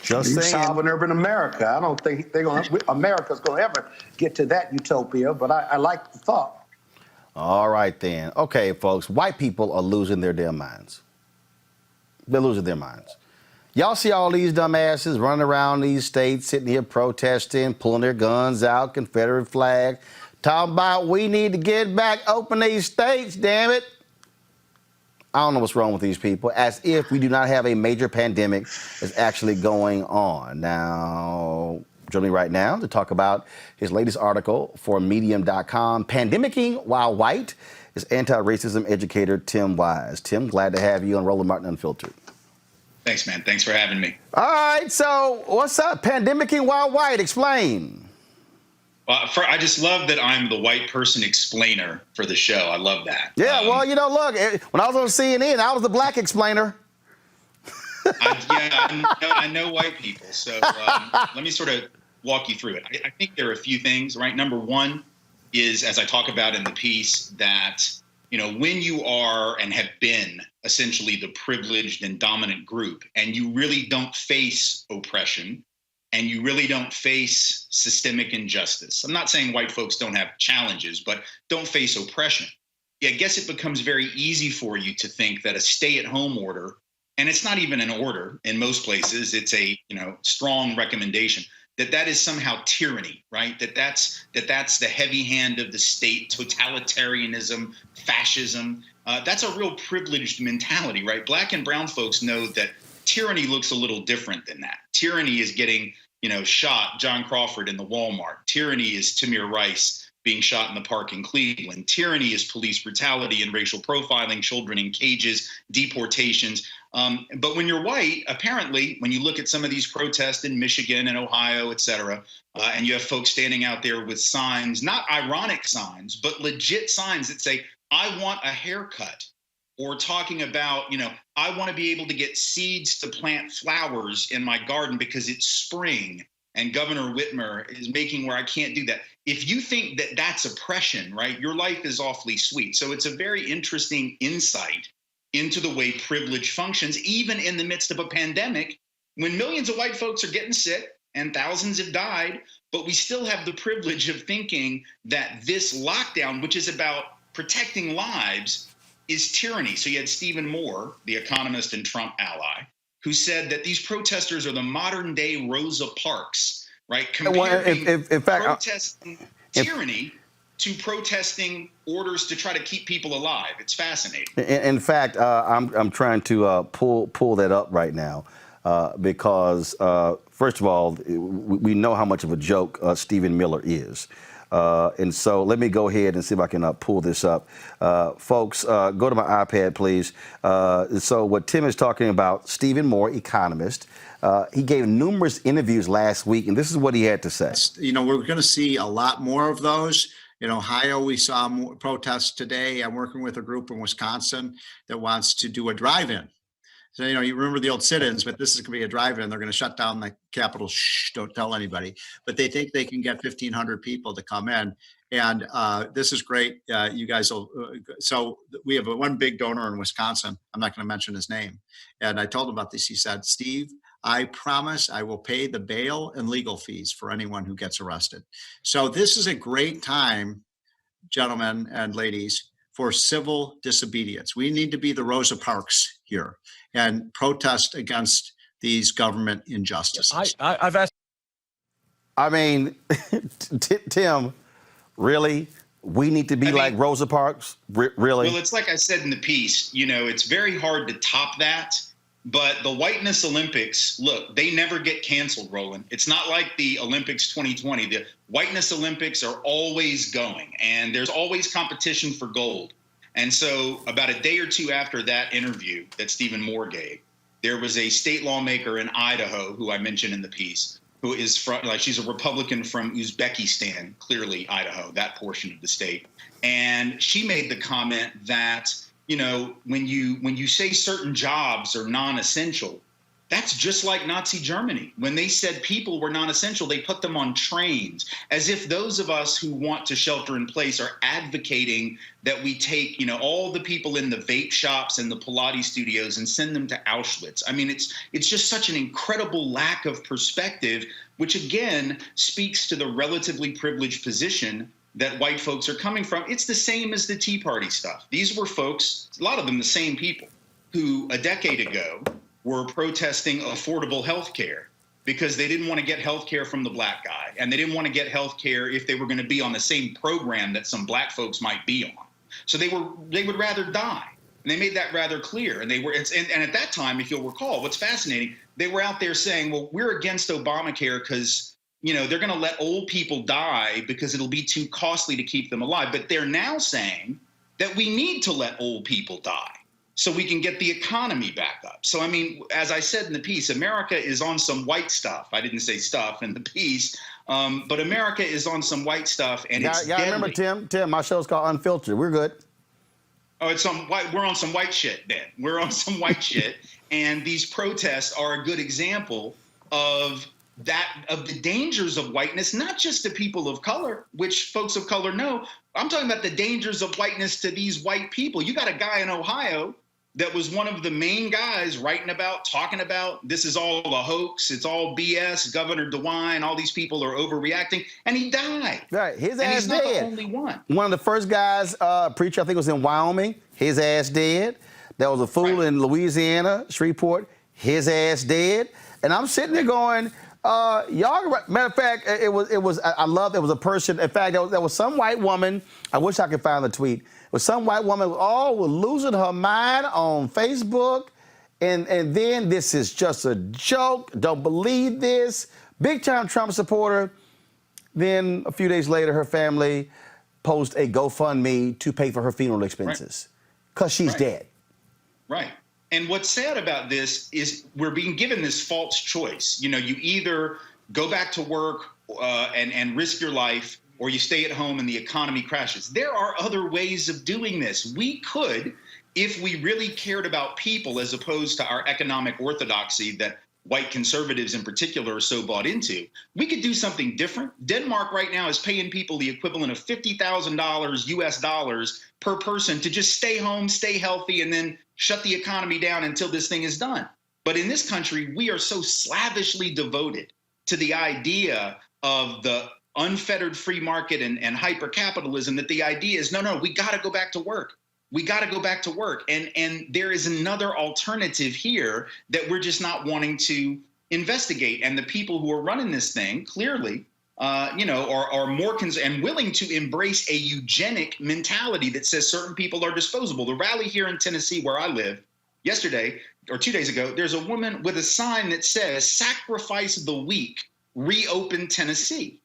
Just You saying. solving urban America. I don't think America's going to ever get to that utopia, but I like the thought. All right, then. Okay, folks, white people are losing their damn minds. They're losing their minds. Y'all see all these dumbasses running around these states, sitting here protesting, pulling their guns out, Confederate flag, talking about we need to get back, open these states, damn it. I don't know what's wrong with these people, as if we do not have a major pandemic that's actually going on. Now, joining me right now to talk about his latest article for Medium.com, Pandemicking While White, is anti-racism educator Tim Wise. Tim, glad to have you on Roland Martin Unfiltered. Thanks, man. Thanks for having me. All right, so what's up? Pandemicking While White, explain. I just love that I'm the white person explainer for the show. I love that. Yeah, well, you know, look, when I was on CNN, I was the black explainer. I know white people. So let me sort of walk you through it. I think there are a few things, right? Number one is, as I talk about in the piece, that, you know, when you are and have been essentially the privileged and dominant group, and you really don't face oppression, and you really don't face systemic injustice. I'm not saying white folks don't have challenges, but don't face oppression. I guess it becomes very easy for you to think that a stay-at-home order, and it's not even an order in most places, it's a, you know, strong recommendation, that is somehow tyranny, right? That's the heavy hand of the state, totalitarianism, fascism. That's a real privileged mentality, right? Black and brown folks know that tyranny looks a little different than that. Tyranny is getting, you know, shot, John Crawford in the Walmart. Tyranny is Tamir Rice being shot in the park in Cleveland. Tyranny is police brutality and racial profiling, children in cages, deportations. But when you're white, apparently, when you look at some of these protests in Michigan and Ohio, et cetera, and you have folks standing out there with signs, not ironic signs, but legit signs that say, I want a haircut. Or talking about, you know, I want to be able to get seeds to plant flowers in my garden because it's spring and Governor Whitmer is making where I can't do that. If you think that that's oppression, right, your life is awfully sweet. So it's a very interesting insight into the way privilege functions, even in the midst of a pandemic, when millions of white folks are getting sick and thousands have died, but we still have the privilege of thinking that this lockdown, which is about protecting lives, is tyranny. So you had Stephen Moore, the economist and Trump ally, who said that these protesters are the modern day Rosa Parks, right? Comparing in fact, protesting tyranny to protesting orders to try to keep people alive. It's fascinating. In fact, I'm trying to pull that up right now because, first of all, we know how much of a joke Stephen Miller is. And so let me go ahead and see if I can pull this up. Folks, go to my iPad, please. So what Tim is talking about, Stephen Moore, economist, he gave numerous interviews last week, and this is what he had to say. You know, we're going to see a lot more of those. In Ohio, we saw more protests today. I'm working with a group in Wisconsin that wants to do a drive-in. So, you know, you remember the old sit-ins, but this is going to be a drive-in. They're going to shut down the Capitol. Shh, don't tell anybody. But they think they can get 1,500 people to come in. And this is great. You guys will. So we have one big donor in Wisconsin. I'm not going to mention his name. And I told him about this. He said, Steve, I promise I will pay the bail and legal fees for anyone who gets arrested. So this is a great time, gentlemen and ladies, for civil disobedience. We need to be the Rosa Parks here and protest against these government injustices. I've asked. I mean, Tim, really? We need to be like Rosa Parks? Really? Well, it's like I said in the piece, you know, it's very hard to top that. But the Whiteness Olympics, look, they never get canceled, Roland. It's not like the Olympics 2020. The Whiteness Olympics are always going, and there's always competition for gold. And so about a day or two after that interview that Stephen Moore gave, there was a state lawmaker in Idaho, who I mentioned in the piece, who is from, like, she's a Republican from Uzbekistan, clearly Idaho, that portion of the state. And she made the comment that, you know, when you say certain jobs are non-essential, That's just like Nazi Germany. When they said people were non-essential, they put them on trains, as if those of us who want to shelter in place are advocating that we take, all the people in the vape shops and the Pilates studios and send them to Auschwitz. I mean, it's just such an incredible lack of perspective, which again speaks to the relatively privileged position that white folks are coming from. It's the same as the Tea Party stuff. These were folks, a lot of them the same people, who a decade ago were protesting affordable health care because they didn't want to get health care from the black guy, and they didn't want to get health care if they were going to be on the same program that some black folks might be on. So they would rather die. And they made that rather clear. And and at that time, if you'll recall, what's fascinating, they were out there saying, well, we're against Obamacare because they're going to let old people die because it'll be too costly to keep them alive. But they're now saying that we need to let old people die so we can get the economy back up. So, I mean, as I said in the piece, America is on some white stuff. I didn't say stuff in the piece, but America is on some white stuff, and it's deadly. Remember, Tim, my show's called Unfiltered. We're good. Oh, we're on some white shit then. We're on some white shit, and these protests are a good example of the dangers of whiteness, not just to people of color, which folks of color know. I'm talking about the dangers of whiteness to these white people. You got a guy in Ohio that was one of the main guys talking about this is all a hoax, it's all BS, Governor DeWine, all these people are overreacting, and he died. Right, his and ass he's not dead. the only one. One of the first guys, preacher, I think it was in Wyoming, his ass dead. There was a fool in Louisiana, Shreveport, his ass dead. And I'm sitting there going, y'all, matter of fact, it was, I love, there was a person, in fact, there was some white woman, I wish I could find the tweet, was some white woman, was losing her mind on Facebook, and then this is just a joke, don't believe this, big time Trump supporter. Then a few days later, her family posted a GoFundMe to pay for her funeral expenses, because she's dead. Right. And what's sad about this is we're being given this false choice. You either go back to work and risk your life, or you stay at home and the economy crashes. There are other ways of doing this. We could, if we really cared about people as opposed to our economic orthodoxy that white conservatives in particular are so bought into, we could do something different. Denmark right now is paying people the equivalent of $50,000 US dollars per person to just stay home, stay healthy, and then shut the economy down until this thing is done. But in this country, we are so slavishly devoted to the idea of the unfettered free market and hyper-capitalism that the idea is, no, we got to go back to work. We got to go back to work. And there is another alternative here that we're just not wanting to investigate. And the people who are running this thing clearly, are more and willing to embrace a eugenic mentality that says certain people are disposable. The rally here in Tennessee, where I live, yesterday or 2 days ago, there's a woman with a sign that says, "Sacrifice the weak, reopen Tennessee."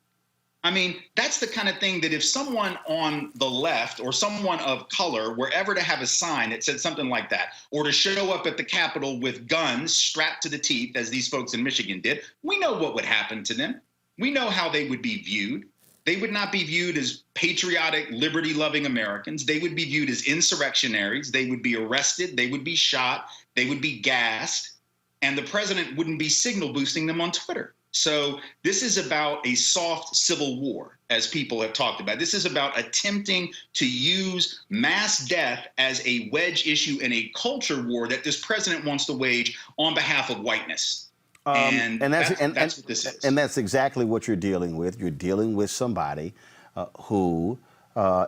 I mean, that's the kind of thing that if someone on the left or someone of color were ever to have a sign that said something like that, or to show up at the Capitol with guns strapped to the teeth, as these folks in Michigan did, we know what would happen to them. We know how they would be viewed. They would not be viewed as patriotic, liberty-loving Americans. They would be viewed as insurrectionaries. They would be arrested. They would be shot. They would be gassed. And the president wouldn't be signal boosting them on Twitter. So this is about a soft civil war, as people have talked about. This is about attempting to use mass death as a wedge issue in a culture war that this president wants to wage on behalf of whiteness. And that's what this is. And that's exactly what you're dealing with. You're dealing with somebody who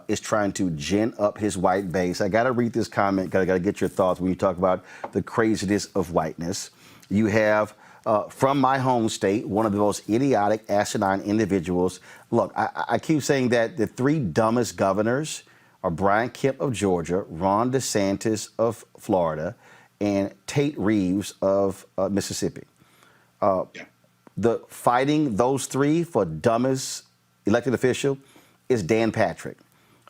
is trying to gin up his white base. I got to read this comment. Got to get your thoughts when you talk about the craziness of whiteness. You have, from my home state, one of the most idiotic, asinine individuals. Look, I keep saying that the three dumbest governors are Brian Kemp of Georgia, Ron DeSantis of Florida, and Tate Reeves of Mississippi. The fighting those three for dumbest elected official is Dan Patrick,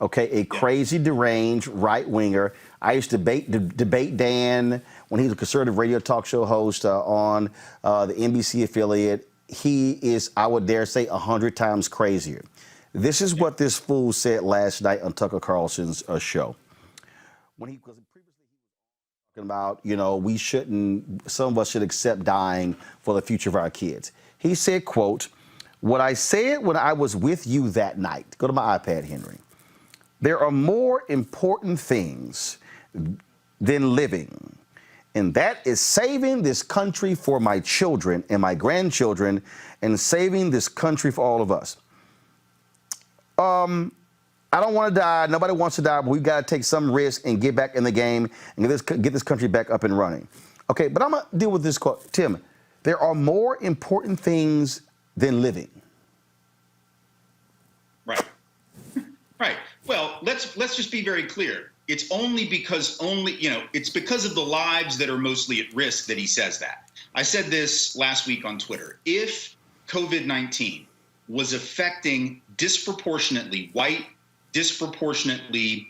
okay? A crazy, deranged right-winger. I used to debate Dan when he was a conservative radio talk show host on the NBC affiliate. He is, I would dare say, 100 times crazier. This is what this fool said last night on Tucker Carlson's show. When he was About, we shouldn't, some of us should accept dying for the future of our kids. He said, quote, "What I said when I was with you that night," go to my iPad, Henry, "there are more important things than living, and that is saving this country for my children and my grandchildren and saving this country for all of us." I don't want to die. Nobody wants to die, but we've got to take some risk and get back in the game and get this country back up and running. Okay, but I'm going to deal with this quote. Tim, there are more important things than living. Right. Right. Well, let's just be very clear. It's it's because of the lives that are mostly at risk that he says that. I said this last week on Twitter. If COVID-19 was affecting disproportionately white, disproportionately,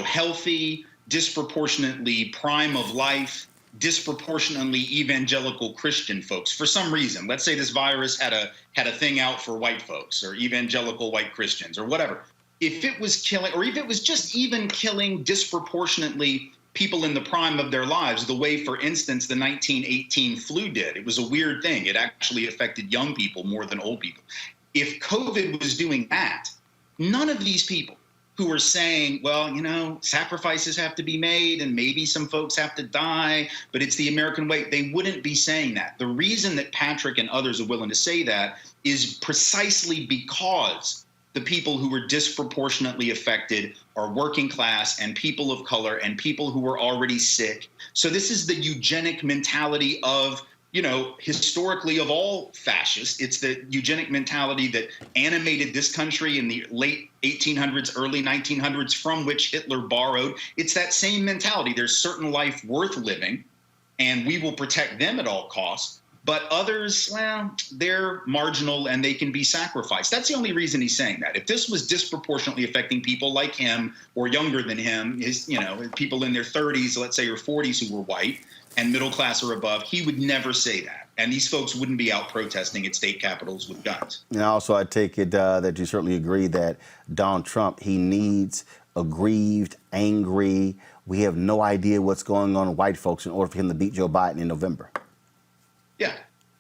healthy, disproportionately prime of life, disproportionately evangelical Christian folks, for some reason, let's say this virus had a thing out for white folks or evangelical white Christians or whatever. If it was killing, or if it was just even killing disproportionately people in the prime of their lives, the way, for instance, the 1918 flu did. It was a weird thing. It actually affected young people more than old people. If COVID was doing that, none of these people who are saying, well, sacrifices have to be made and maybe some folks have to die, but it's the American way, they wouldn't be saying that. The reason that Patrick and others are willing to say that is precisely because the people who were disproportionately affected are working class and people of color and people who were already sick. So this is the eugenic mentality of, historically of all fascists. It's the eugenic mentality that animated this country in the late 1800s, early 1900s, from which Hitler borrowed. It's that same mentality. There's certain life worth living, and we will protect them at all costs. But others, they're marginal and they can be sacrificed. That's the only reason he's saying that. If this was disproportionately affecting people like him or younger than him, people in their 30s, let's say, or 40s who were white and middle class or above, he would never say that. And these folks wouldn't be out protesting at state capitals with guns. And also, I take it that you certainly agree that Donald Trump, he needs aggrieved, angry, we have no idea what's going on with white folks in order for him to beat Joe Biden in November. Yeah,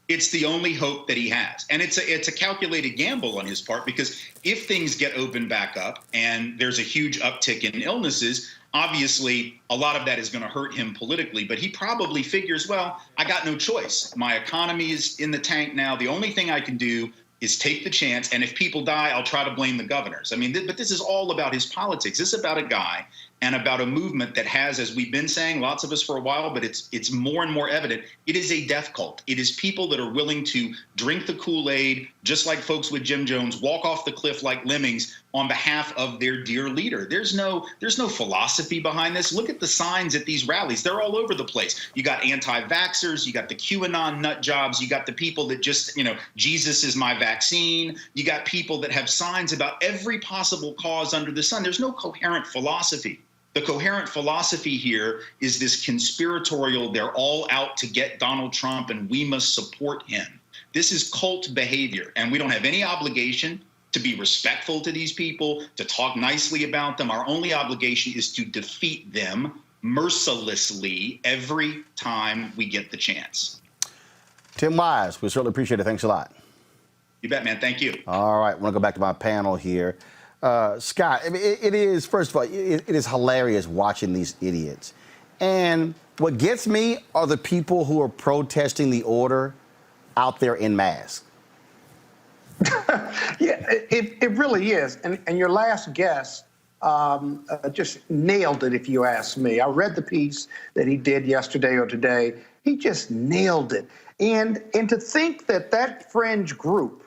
it's the only hope that he has. And it's a calculated gamble on his part, because if things get opened back up and there's a huge uptick in illnesses, obviously a lot of that is going to hurt him politically. But he probably figures, well, I got no choice. My economy is in the tank now. The only thing I can do is take the chance. And if people die, I'll try to blame the governors. But this is all about his politics. This is about a guy and about a movement that has, as we've been saying, lots of us for a while, but it's more and more evident. It is a death cult. It is people that are willing to drink the Kool-Aid, just like folks with Jim Jones, walk off the cliff like lemmings on behalf of their dear leader. There's no philosophy behind this. Look at the signs at these rallies. They're all over the place. You got anti-vaxxers, you got the QAnon nut jobs, you got the people that just, Jesus is my vaccine. You got people that have signs about every possible cause under the sun. There's no coherent philosophy. The coherent philosophy here is this conspiratorial, they're all out to get Donald Trump and we must support him. This is cult behavior, and we don't have any obligation to be respectful to these people, to talk nicely about them. Our only obligation is to defeat them mercilessly every time we get the chance. Tim Wise, we certainly appreciate it. Thanks a lot. You bet, man. Thank you. All right, I want to go back to my panel here. Scott, it is, first of all, it is hilarious watching these idiots. And what gets me are the people who are protesting the order out there in masks. Yeah, it really is. And your last guest just nailed it, if you ask me. I read the piece that he did yesterday or today. He just nailed it. And to think that fringe group,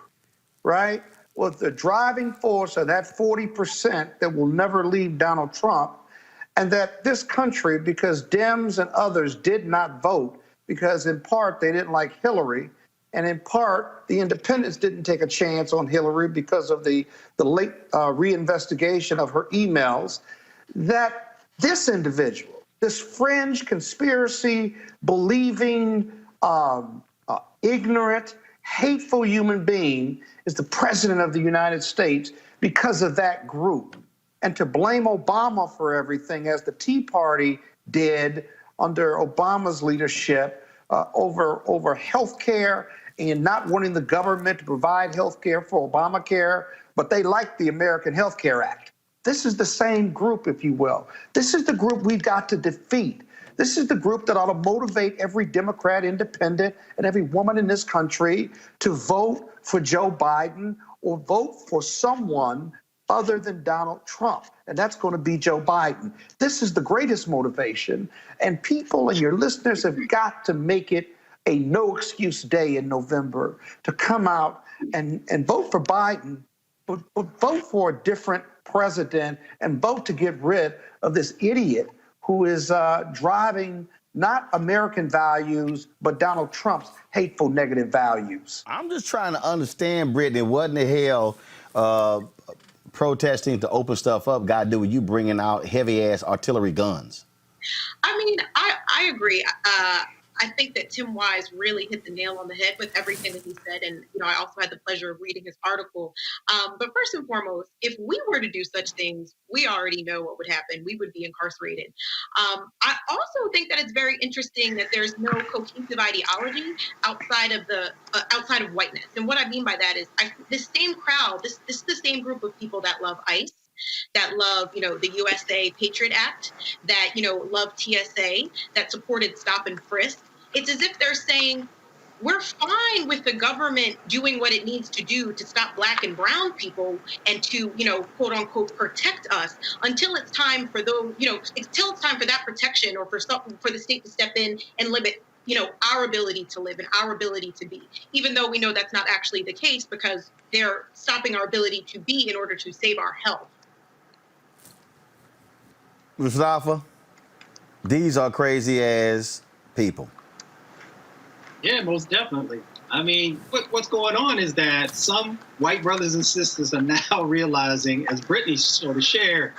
right, was the driving force of that 40% that will never leave Donald Trump, and that this country, because Dems and others did not vote, because in part they didn't like Hillary, and in part the independents didn't take a chance on Hillary because of the late reinvestigation of her emails, that this individual, this fringe conspiracy believing, ignorant, hateful human being is the president of the United States because of that group. And to blame Obama for everything, as the Tea Party did under Obama's leadership over health care and not wanting the government to provide health care for Obamacare, but they like the American Health Care Act. This is the same group, if you will. This is the group we've got to defeat. This is the group that ought to motivate every Democrat, independent, and every woman in this country to vote for Joe Biden or vote for someone other than Donald Trump. And that's going to be Joe Biden. This is the greatest motivation. And people and your listeners have got to make it a no excuse day in November to come out and vote for Biden, but vote for a different president and vote to get rid of this idiot who is driving not American values, but Donald Trump's hateful, negative values. I'm just trying to understand, Brittany, what in the hell protesting to open stuff up got to do with you bringing out heavy-ass artillery guns? I mean, I agree. I think that Tim Wise really hit the nail on the head with everything that he said. And, I also had the pleasure of reading his article. But first and foremost, if we were to do such things, we already know what would happen. We would be incarcerated. I also think that it's very interesting that there's no cohesive ideology outside of whiteness. And what I mean by that is this same crowd, this is the same group of people that love ICE, that love, the USA Patriot Act, that, love TSA, that supported stop and frisk. It's as if they're saying, we're fine with the government doing what it needs to do to stop black and brown people and to, quote unquote, protect us until it's time for those, until it's time for that protection or for the state to step in and limit, our ability to live and our ability to be, even though we know that's not actually the case because they're stopping our ability to be in order to save our health. Mustafa, these are crazy ass people. Yeah, most definitely. I mean, what's going on is that some white brothers and sisters are now realizing, as Brittany sort of shared,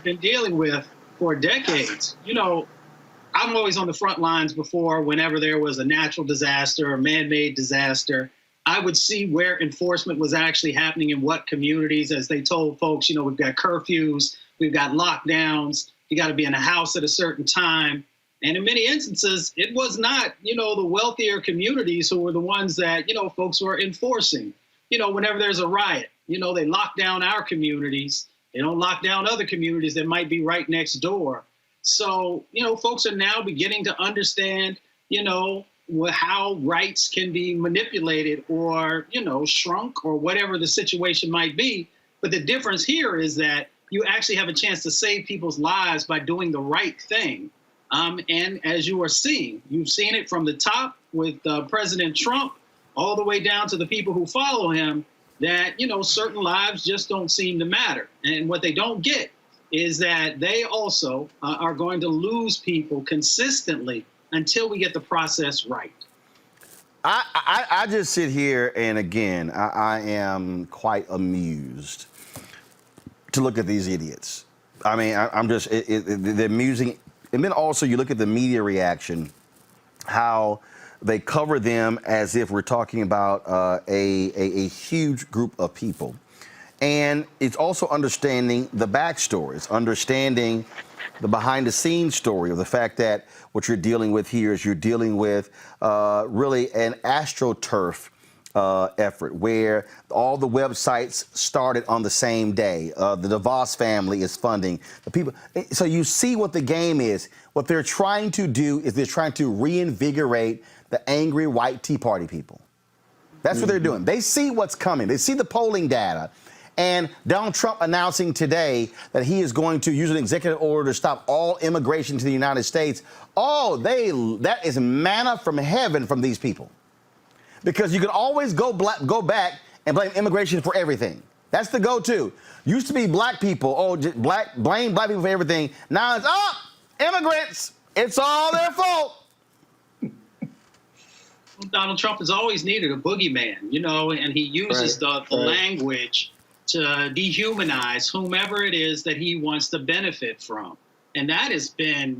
been dealing with for decades. I'm always on the front lines before whenever there was a natural disaster or man-made disaster. I would see where enforcement was actually happening in what communities, as they told folks, we've got curfews, we've got lockdowns, you got to be in a house at a certain time. And in many instances, it was not, the wealthier communities who were the ones that, folks were enforcing. Whenever there's a riot, they lock down our communities. They don't lock down other communities that might be right next door. So, folks are now beginning to understand, how rights can be manipulated or, shrunk or whatever the situation might be. But the difference here is that you actually have a chance to save people's lives by doing the right thing. And as you are seeing, you've seen it from the top with President Trump all the way down to the people who follow him that, certain lives just don't seem to matter. And what they don't get is that they also are going to lose people consistently until we get the process right. I just sit here and again, I am quite amused to look at these idiots. I mean, I'm just, they're amusing. And then also you look at the media reaction, how they cover them as if we're talking about a huge group of people. And it's also understanding the backstories, understanding the behind the scenes story of the fact that what you're dealing with here is you're dealing with really an AstroTurf effort where all the websites started on the same day. The DeVos family is funding the people. So you see what the game is. What they're trying to do is they're trying to reinvigorate the angry white Tea Party people. That's what they're doing. They see what's coming. They see the polling data. And Donald Trump announcing today that he is going to use an executive order to stop all immigration to the United States. Oh, that is manna from heaven from these people. Because you can always go back and blame immigration for everything. That's the go-to. Used to be black people, blame black people for everything. Now it's, immigrants, it's all their fault. Donald Trump has always needed a boogeyman, and he uses the language to dehumanize whomever it is that he wants to benefit from. And that has been,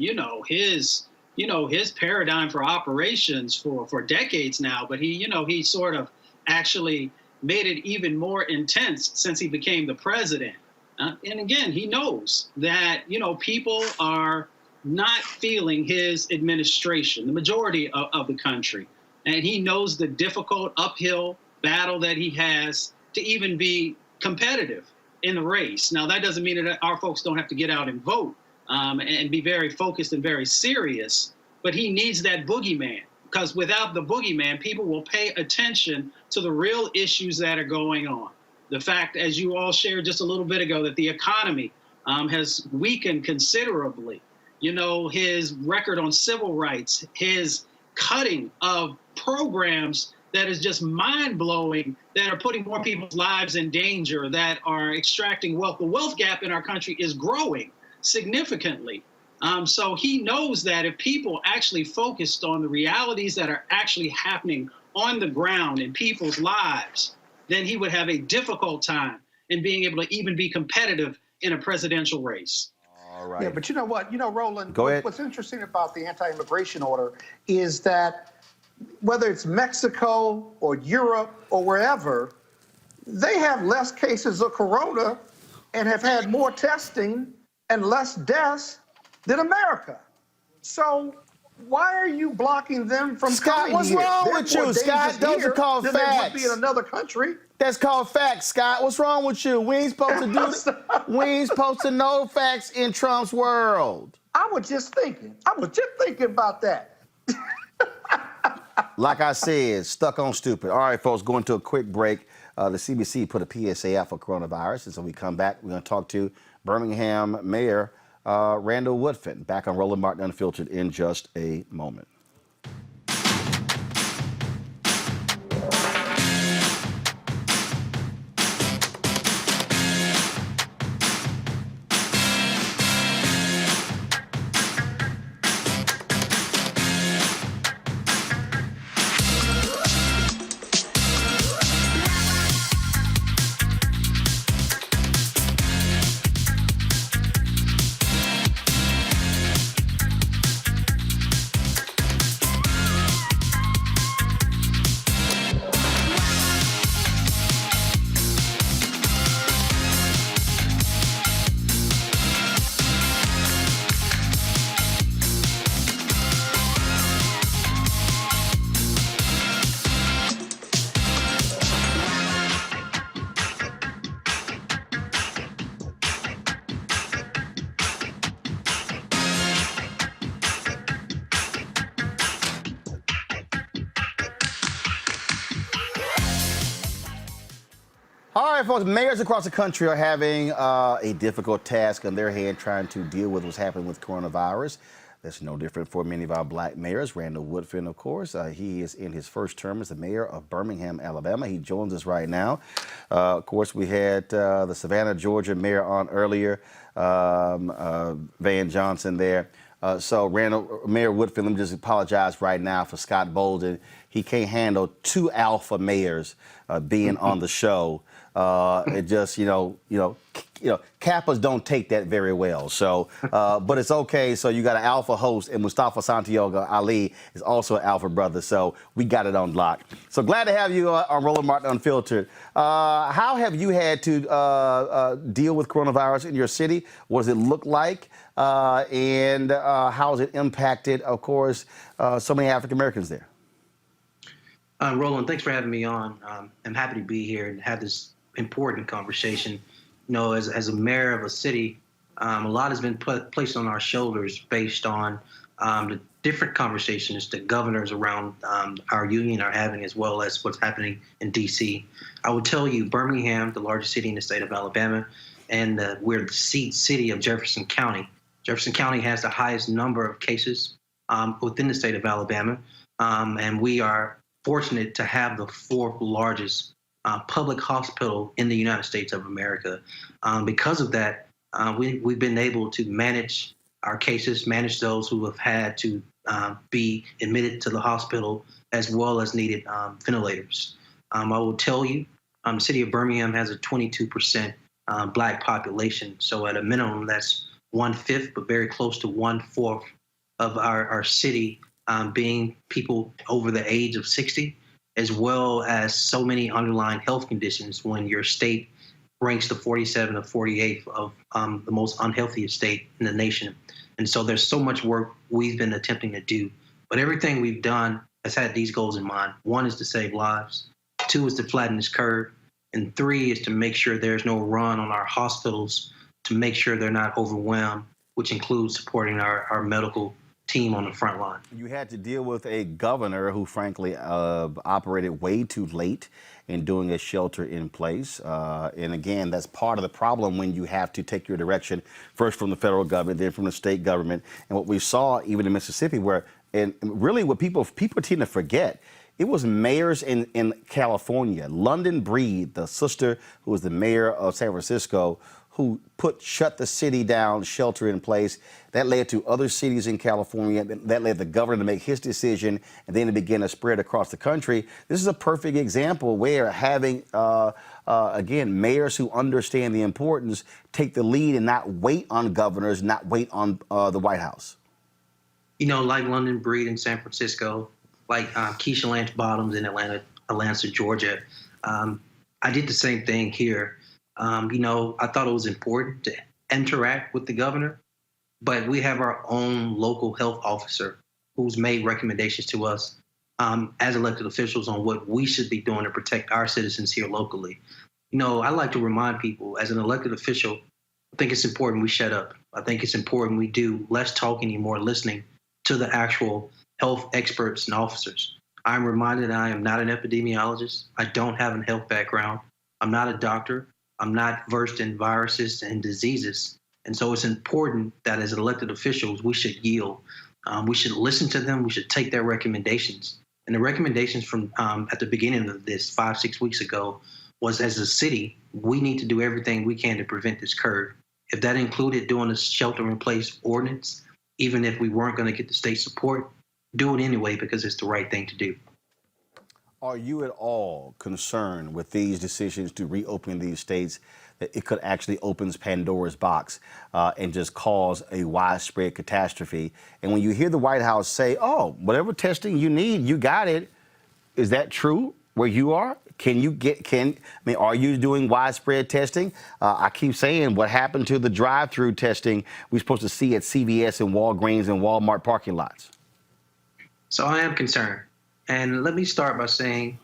his paradigm for operations for decades now, but he sort of actually made it even more intense since he became the president. And again, he knows that, people are not feeling his administration, the majority of the country. And he knows the difficult uphill battle that he has to even be competitive in the race. Now, that doesn't mean that our folks don't have to get out and vote and be very focused and very serious, but he needs that boogeyman, because without the boogeyman, people will pay attention to the real issues that are going on. The fact, as you all shared just a little bit ago, that the economy has weakened considerably. You know, his record on civil rights, his cutting of programs that is just mind-blowing, that are putting more people's lives in danger, that are extracting wealth. The wealth gap in our country is growing significantly. So he knows that if people actually focused on the realities that are actually happening on the ground in people's lives, then he would have a difficult time in being able to even be competitive in a presidential race. All right. Yeah, but you know what? You know, Roland, Go ahead. what's interesting about the anti-immigration order is that whether it's Mexico or Europe or wherever, they have less cases of corona and have had more testing and less deaths than America. So why are you blocking them from Scott, coming what's here? wrong They're with you, more Scott? dangerous Those are here called than they would facts. be in another country. That's called facts, Scott. What's wrong with you? We ain't supposed to do that. We ain't supposed to know facts in Trump's world. I was just thinking about that. Like I said, stuck on stupid. All right, folks, going to a quick break. The CBC put a PSA out for coronavirus, and so we come back. We're going to talk to Birmingham Mayor Randall Woodfin. Back on Roland Martin Unfiltered in just a moment. All right, folks, mayors across the country are having a difficult task on their hand trying to deal with what's happening with coronavirus. That's no different for many of our black mayors. Randall Woodfin, of course, he is in his first term as the mayor of Birmingham, Alabama. He joins us right now. Of course, we had the Savannah, Georgia mayor on earlier, Van Johnson there. So, Randall, Mayor Woodfin, let me just apologize right now for Scott Bolden. He can't handle two alpha mayors being on the show. It just, Kappas don't take that very well. So, but it's okay. So you got an alpha host, and Mustafa Santiago Ali is also an alpha brother. So we got it on lock. So glad to have you on Roland Martin Unfiltered. How have you had to deal with coronavirus in your city? What does it look like? And how has it impacted, of course, so many African Americans there? Roland, thanks for having me on. I'm happy to be here and have this important conversation. You know, as a mayor of a city, a lot has been placed on our shoulders based on the different conversations that governors around our union are having, as well as what's happening in D.C. I will tell you, Birmingham, the largest city in the state of Alabama, and we're the city of Jefferson County. Jefferson County has the highest number of cases within the state of Alabama, and we are fortunate to have the fourth largest public hospital in the United States of America. Because of that, we've been able to manage our cases, manage those who have had to be admitted to the hospital, as well as needed ventilators. I will tell you, the city of Birmingham has a 22% Black population. So at a minimum, that's 1/5, but very close to 1/4 of our city being people over the age of 60, as well as so many underlying health conditions when your state ranks the 47th or 48th of the most unhealthiest state in the nation. And so there's so much work we've been attempting to do. But everything we've done has had these goals in mind. One is to save lives. Two is to flatten this curve. And three is to make sure there's no run on our hospitals to make sure they're not overwhelmed, which includes supporting our medical team on the front line. You had to deal with a governor who, frankly, operated way too late in doing a shelter in place. And again, that's part of the problem when you have to take your direction first from the federal government, then from the state government. And what we saw even in Mississippi, where, and really what people tend to forget, it was mayors in California, London Breed, the sister who was the mayor of San Francisco, who shut the city down, shelter in place. That led to other cities in California. That led the governor to make his decision, and then it began to spread across the country. This is a perfect example where having, again, mayors who understand the importance take the lead and not wait on governors, not wait on the White House. You know, like London Breed in San Francisco, like Keisha Lance Bottoms in Atlanta, Georgia. I did the same thing here. You know, I thought it was important to interact with the governor, but we have our own local health officer who's made recommendations to us as elected officials on what we should be doing to protect our citizens here locally. You know, I like to remind people as an elected official, I think it's important we shut up. I think it's important we do less talking and more listening to the actual health experts and officers. I'm reminded I am not an epidemiologist. I don't have a health background. I'm not a doctor. I'm not versed in viruses and diseases. And so it's important that as elected officials, we should yield. We should listen to them. We should take their recommendations. And the recommendations from at the beginning of this 5-6 weeks ago was, as a city, we need to do everything we can to prevent this curve. If that included doing a shelter in place ordinance, even if we weren't going to get the state support, do it anyway because it's the right thing to do. Are you at all concerned with these decisions to reopen these states, that it could actually open Pandora's box and just cause a widespread catastrophe? And when you hear the White House say, oh, whatever testing you need, you got it, is that true where you are? Are you doing widespread testing? I keep saying, what happened to the drive-through testing we're supposed to see at CVS and Walgreens and Walmart parking lots? So I am concerned. And let me start by saying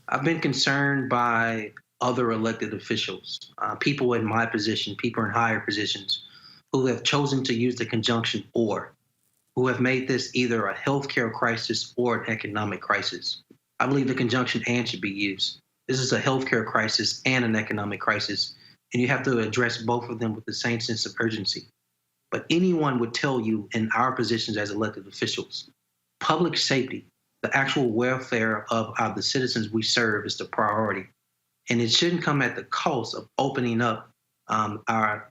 I've been concerned by other elected officials, people in my position, people in higher positions, who have chosen to use the conjunction or, who have made this either a healthcare crisis or an economic crisis. I believe the conjunction and should be used. This is a healthcare crisis and an economic crisis, and you have to address both of them with the same sense of urgency. But anyone would tell you in our positions as elected officials, public safety, the actual welfare of the citizens we serve is the priority. And it shouldn't come at the cost of opening up our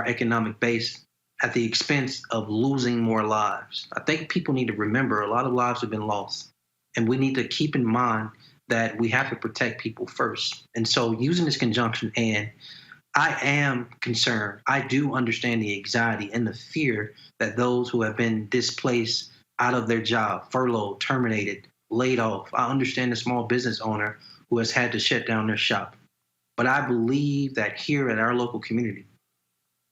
economic base at the expense of losing more lives. I think people need to remember a lot of lives have been lost. And we need to keep in mind that we have to protect people first. And so using this conjunction, and I am concerned. I do understand the anxiety and the fear that those who have been displaced out of their job, furloughed, terminated, laid off. I understand the small business owner who has had to shut down their shop. But I believe that here at our local community,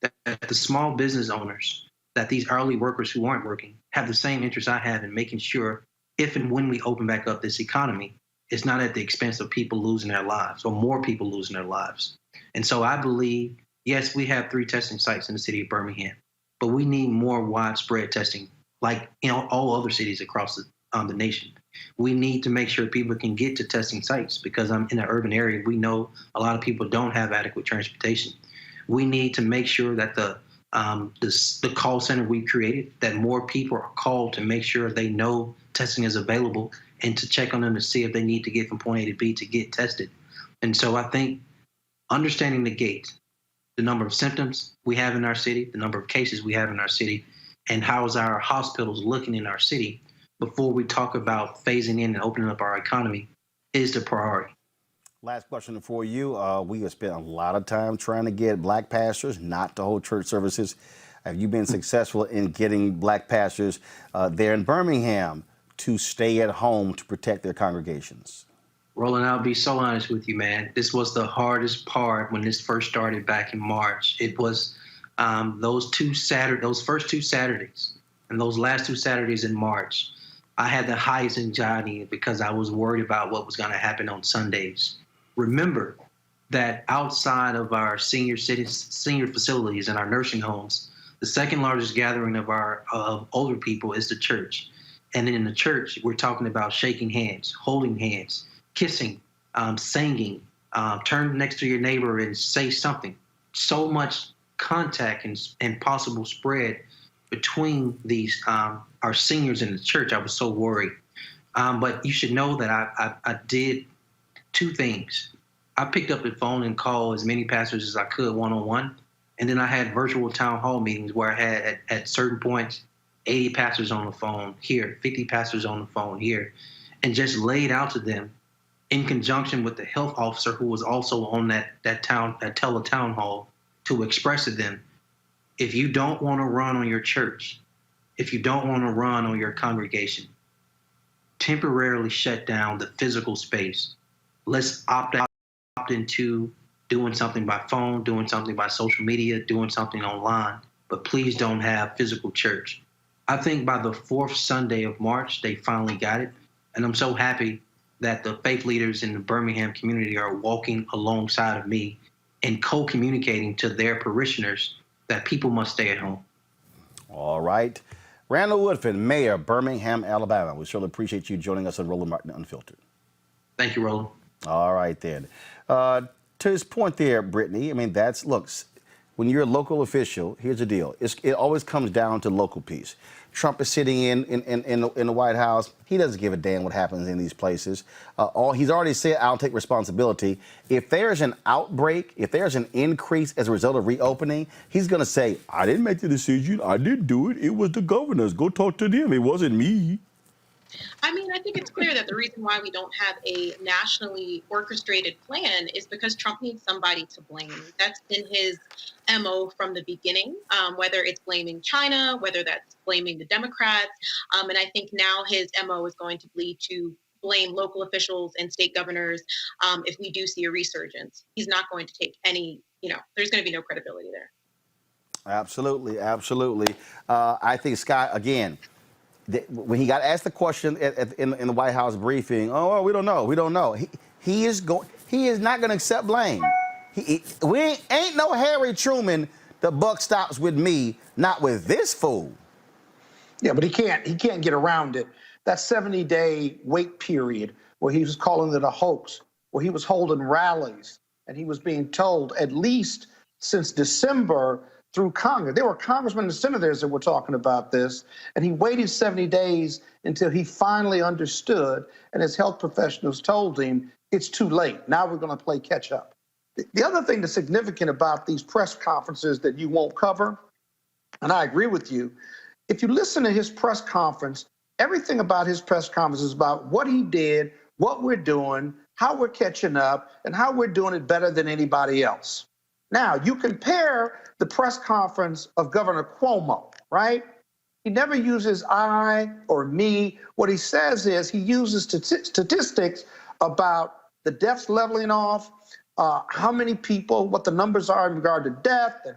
that the small business owners, that these hourly workers who aren't working have the same interest I have in making sure if and when we open back up this economy, it's not at the expense of people losing their lives or more people losing their lives. And so I believe, yes, we have 3 testing sites in the city of Birmingham, but we need more widespread testing like all other cities across the nation. We need to make sure people can get to testing sites because I'm in an urban area. We know a lot of people don't have adequate transportation. We need to make sure that the call center we created, that more people are called to make sure they know testing is available and to check on them to see if they need to get from point A to B to get tested. And so I think understanding the gate, the number of symptoms we have in our city, the number of cases we have in our city, and how is our hospitals looking in our city before we talk about phasing in and opening up our economy is the priority. Last question for you. We have spent a lot of time trying to get black pastors not to hold church services. Have you been successful in getting black pastors there in Birmingham to stay at home to protect their congregations? Roland, I'll be so honest with you, man. This was the hardest part when this first started back in March. It was those first 2 Saturdays and those last 2 Saturdays in March, I had the highest anxiety because I was worried about what was going to happen on Sundays. Remember that outside of our senior facilities and our nursing homes, the second largest gathering of older people is the church. And in the church, we're talking about shaking hands, holding hands, kissing, singing, turn next to your neighbor and say something. So much contact and possible spread between these our seniors in the church. I was so worried. But you should know that I did 2 things. I picked up the phone and called as many pastors as I could one-on-one. And then I had virtual town hall meetings where I had at certain points 80 pastors on the phone here, 50 pastors on the phone here, and just laid out to them in conjunction with the health officer who was also on that tele-town hall to express to them, if you don't want to run on your church, if you don't want to run on your congregation, temporarily shut down the physical space. Let's opt into doing something by phone, doing something by social media, doing something online, but please don't have physical church. I think by the 4th Sunday of March, they finally got it. And I'm so happy that the faith leaders in the Birmingham community are walking alongside of me and co-communicating to their parishioners that people must stay at home. All right. Randall Woodfin, Mayor, Birmingham, Alabama. We surely appreciate you joining us on Roland Martin Unfiltered. Thank you, Roland. All right, then. To his point there, Brittany, I mean, look, when you're a local official, here's the deal. It always comes down to local piece. Trump is sitting in the White House. He doesn't give a damn what happens in these places. He's already said, I'll take responsibility. If there's an outbreak, if there's an increase as a result of reopening, he's going to say, I didn't make the decision. I didn't do it. It was the governors. Go talk to them. It wasn't me. I mean, I think it's clear that the reason why we don't have a nationally orchestrated plan is because Trump needs somebody to blame. That's been his MO from the beginning, whether it's blaming China, whether that's blaming the Democrats. And I think now his MO is going to lead to blame local officials and state governors if we do see a resurgence. He's not going to take any, there's going to be no credibility there. Absolutely, absolutely. I think, Scott, again, when he got asked the question in the White House briefing, well, we don't know. He is not going to accept blame. We ain't no Harry Truman. The buck stops with me, not with this fool. Yeah, but he can't get around it. That 70-day wait period where he was calling it a hoax, where he was holding rallies, and he was being told at least since December through Congress. There were congressmen and senators that were talking about this, and he waited 70 days until he finally understood, and his health professionals told him, it's too late. Now we're going to play catch up. The other thing that's significant about these press conferences that you won't cover, and I agree with you, if you listen to his press conference, everything about his press conference is about what he did, what we're doing, how we're catching up, and how we're doing it better than anybody else. Now, you compare the press conference of Governor Cuomo, right? He never uses I or me. What he says is he uses statistics about the deaths leveling off, how many people, what the numbers are in regard to death, and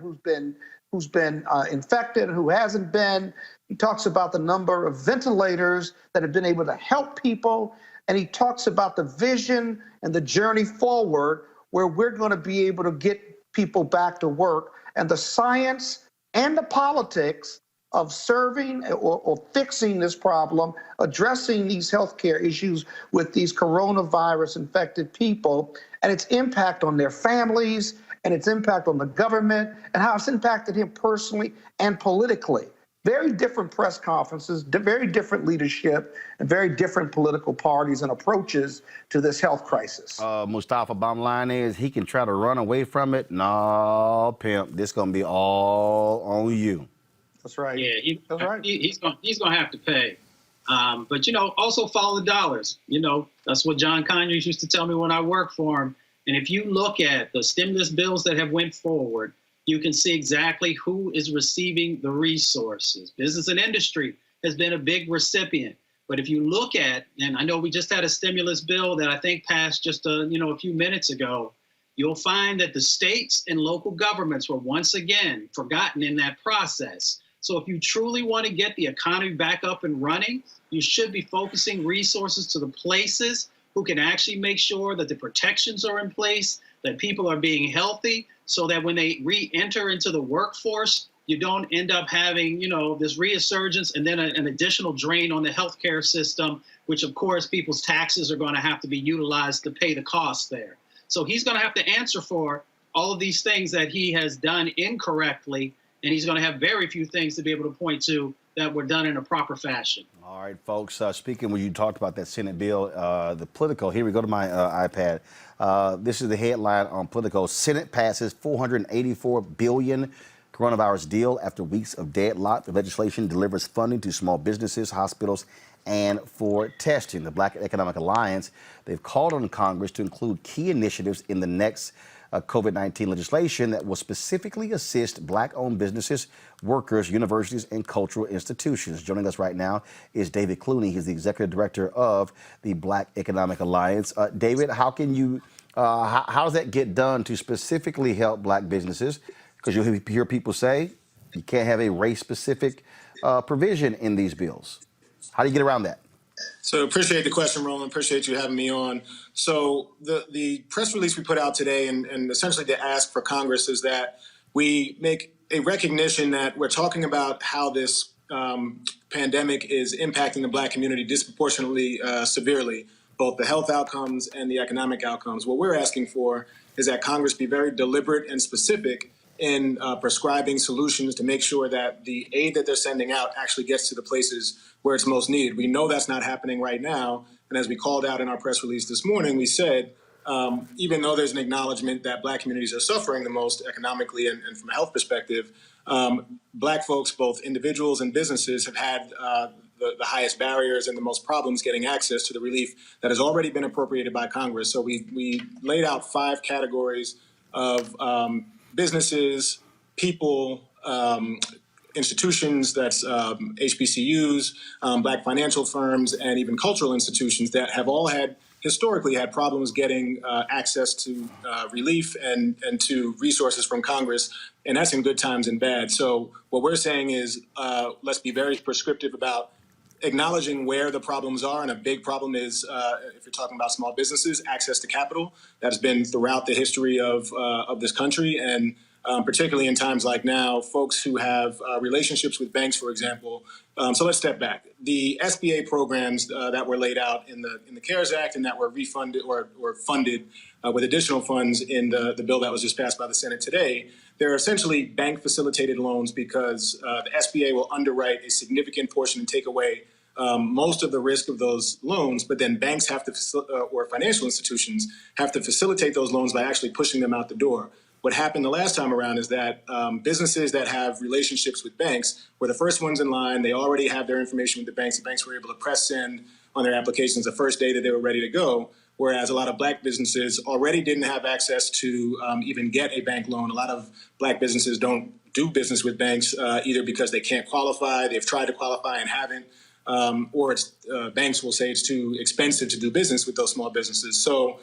who's been infected and who hasn't been. He talks about the number of ventilators that have been able to help people, and he talks about the vision and the journey forward where we're going to be able to get people back to work, and the science and the politics of serving or fixing this problem, addressing these healthcare issues with these coronavirus infected people and its impact on their families and its impact on the government and how it's impacted him personally and politically. Very different press conferences, very different leadership, and very different political parties and approaches to this health crisis. Mustafa, bottom line is he can try to run away from it. No, pimp, this going to be all on you. That's right. Yeah, That's right. He's going to have to pay. But, also follow the dollars. That's what John Conyers used to tell me when I worked for him. And if you look at the stimulus bills that have went forward, you can see exactly who is receiving the resources. Business and industry has been a big recipient. But if you look at, and I know we just had a stimulus bill that I think passed just a few minutes ago, you'll find that the states and local governments were once again forgotten in that process. So if you truly want to get the economy back up and running, you should be focusing resources to the places who can actually make sure that the protections are in place, that people are being healthy, so that when they re-enter into the workforce, you don't end up having, this resurgence and then an additional drain on the healthcare system, which of course people's taxes are going to have to be utilized to pay the cost there. So he's going to have to answer for all of these things that he has done incorrectly, and he's going to have very few things to be able to point to that were done in a proper fashion. All right, folks. Speaking when you talked about that Senate bill, the Politico. Here we go to my iPad. This is the headline on Politico. Senate passes $484 billion coronavirus deal after weeks of deadlock. The legislation delivers funding to small businesses, hospitals, and for testing. The Black Economic Alliance, they've called on Congress to include key initiatives in the next COVID-19 legislation that will specifically assist Black-owned businesses, workers, universities, and cultural institutions. Joining us right now is David Clooney. He's the executive director of the Black Economic Alliance. David, how can you, how does that get done to specifically help Black businesses? Because you hear people say you can't have a race-specific provision in these bills. How do you get around that? So appreciate the question, Roland. Appreciate you having me on. So the press release we put out today and essentially to ask for Congress is that we make a recognition that we're talking about how this pandemic is impacting the Black community disproportionately severely, both the health outcomes and the economic outcomes. What we're asking for is that Congress be very deliberate and specific in prescribing solutions to make sure that the aid that they're sending out actually gets to the places where it's most needed. We know that's not happening right now. And as we called out in our press release this morning, we said, even though there's an acknowledgement that Black communities are suffering the most economically and from a health perspective, Black folks, both individuals and businesses, have had the highest barriers and the most problems getting access to the relief that has already been appropriated by Congress. So we laid out 5 categories of businesses, people, institutions, that's HBCUs, Black financial firms, and even cultural institutions that have all historically had problems getting access to relief and to resources from Congress, and that's in good times and bad. So what we're saying is let's be very prescriptive about acknowledging where the problems are, and a big problem is, if you're talking about small businesses, access to capital. That has been throughout the history of this country, and particularly in times like now, folks who have relationships with banks, for example. So let's step back. The SBA programs that were laid out in the CARES Act and that were refunded or funded with additional funds in the bill that was just passed by the Senate today, they're essentially bank facilitated loans because the SBA will underwrite a significant portion and take away most of the risk of those loans, but then banks have to, or financial institutions have to facilitate those loans by actually pushing them out the door. What happened the last time around is that businesses that have relationships with banks were the first ones in line. They already have their information with the banks. The banks were able to press send on their applications the first day that they were ready to go, whereas a lot of Black businesses already didn't have access to even get a bank loan. A lot of Black businesses don't do business with banks either because they can't qualify, they've tried to qualify and haven't, or banks will say it's too expensive to do business with those small businesses. So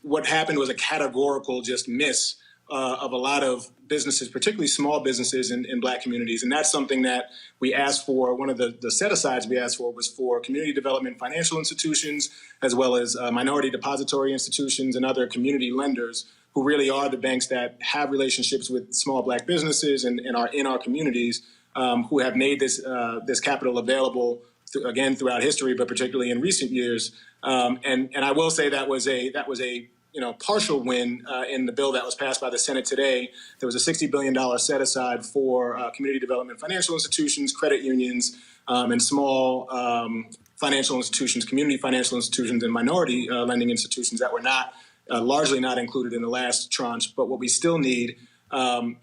what happened was a categorical just miss of a lot of businesses, particularly small businesses in Black communities. And that's something that we asked for. One of the set-asides we asked for was for community development financial institutions, as well as minority depository institutions and other community lenders who really are the banks that have relationships with small Black businesses and are in our communities, who have made this capital available, again, throughout history, but particularly in recent years. And I will say that was a partial win in the bill that was passed by the Senate today. There was a $60 billion set aside for community development financial institutions, credit unions, and small financial institutions, community financial institutions, and minority lending institutions that were not largely not included in the last tranche. But what we still need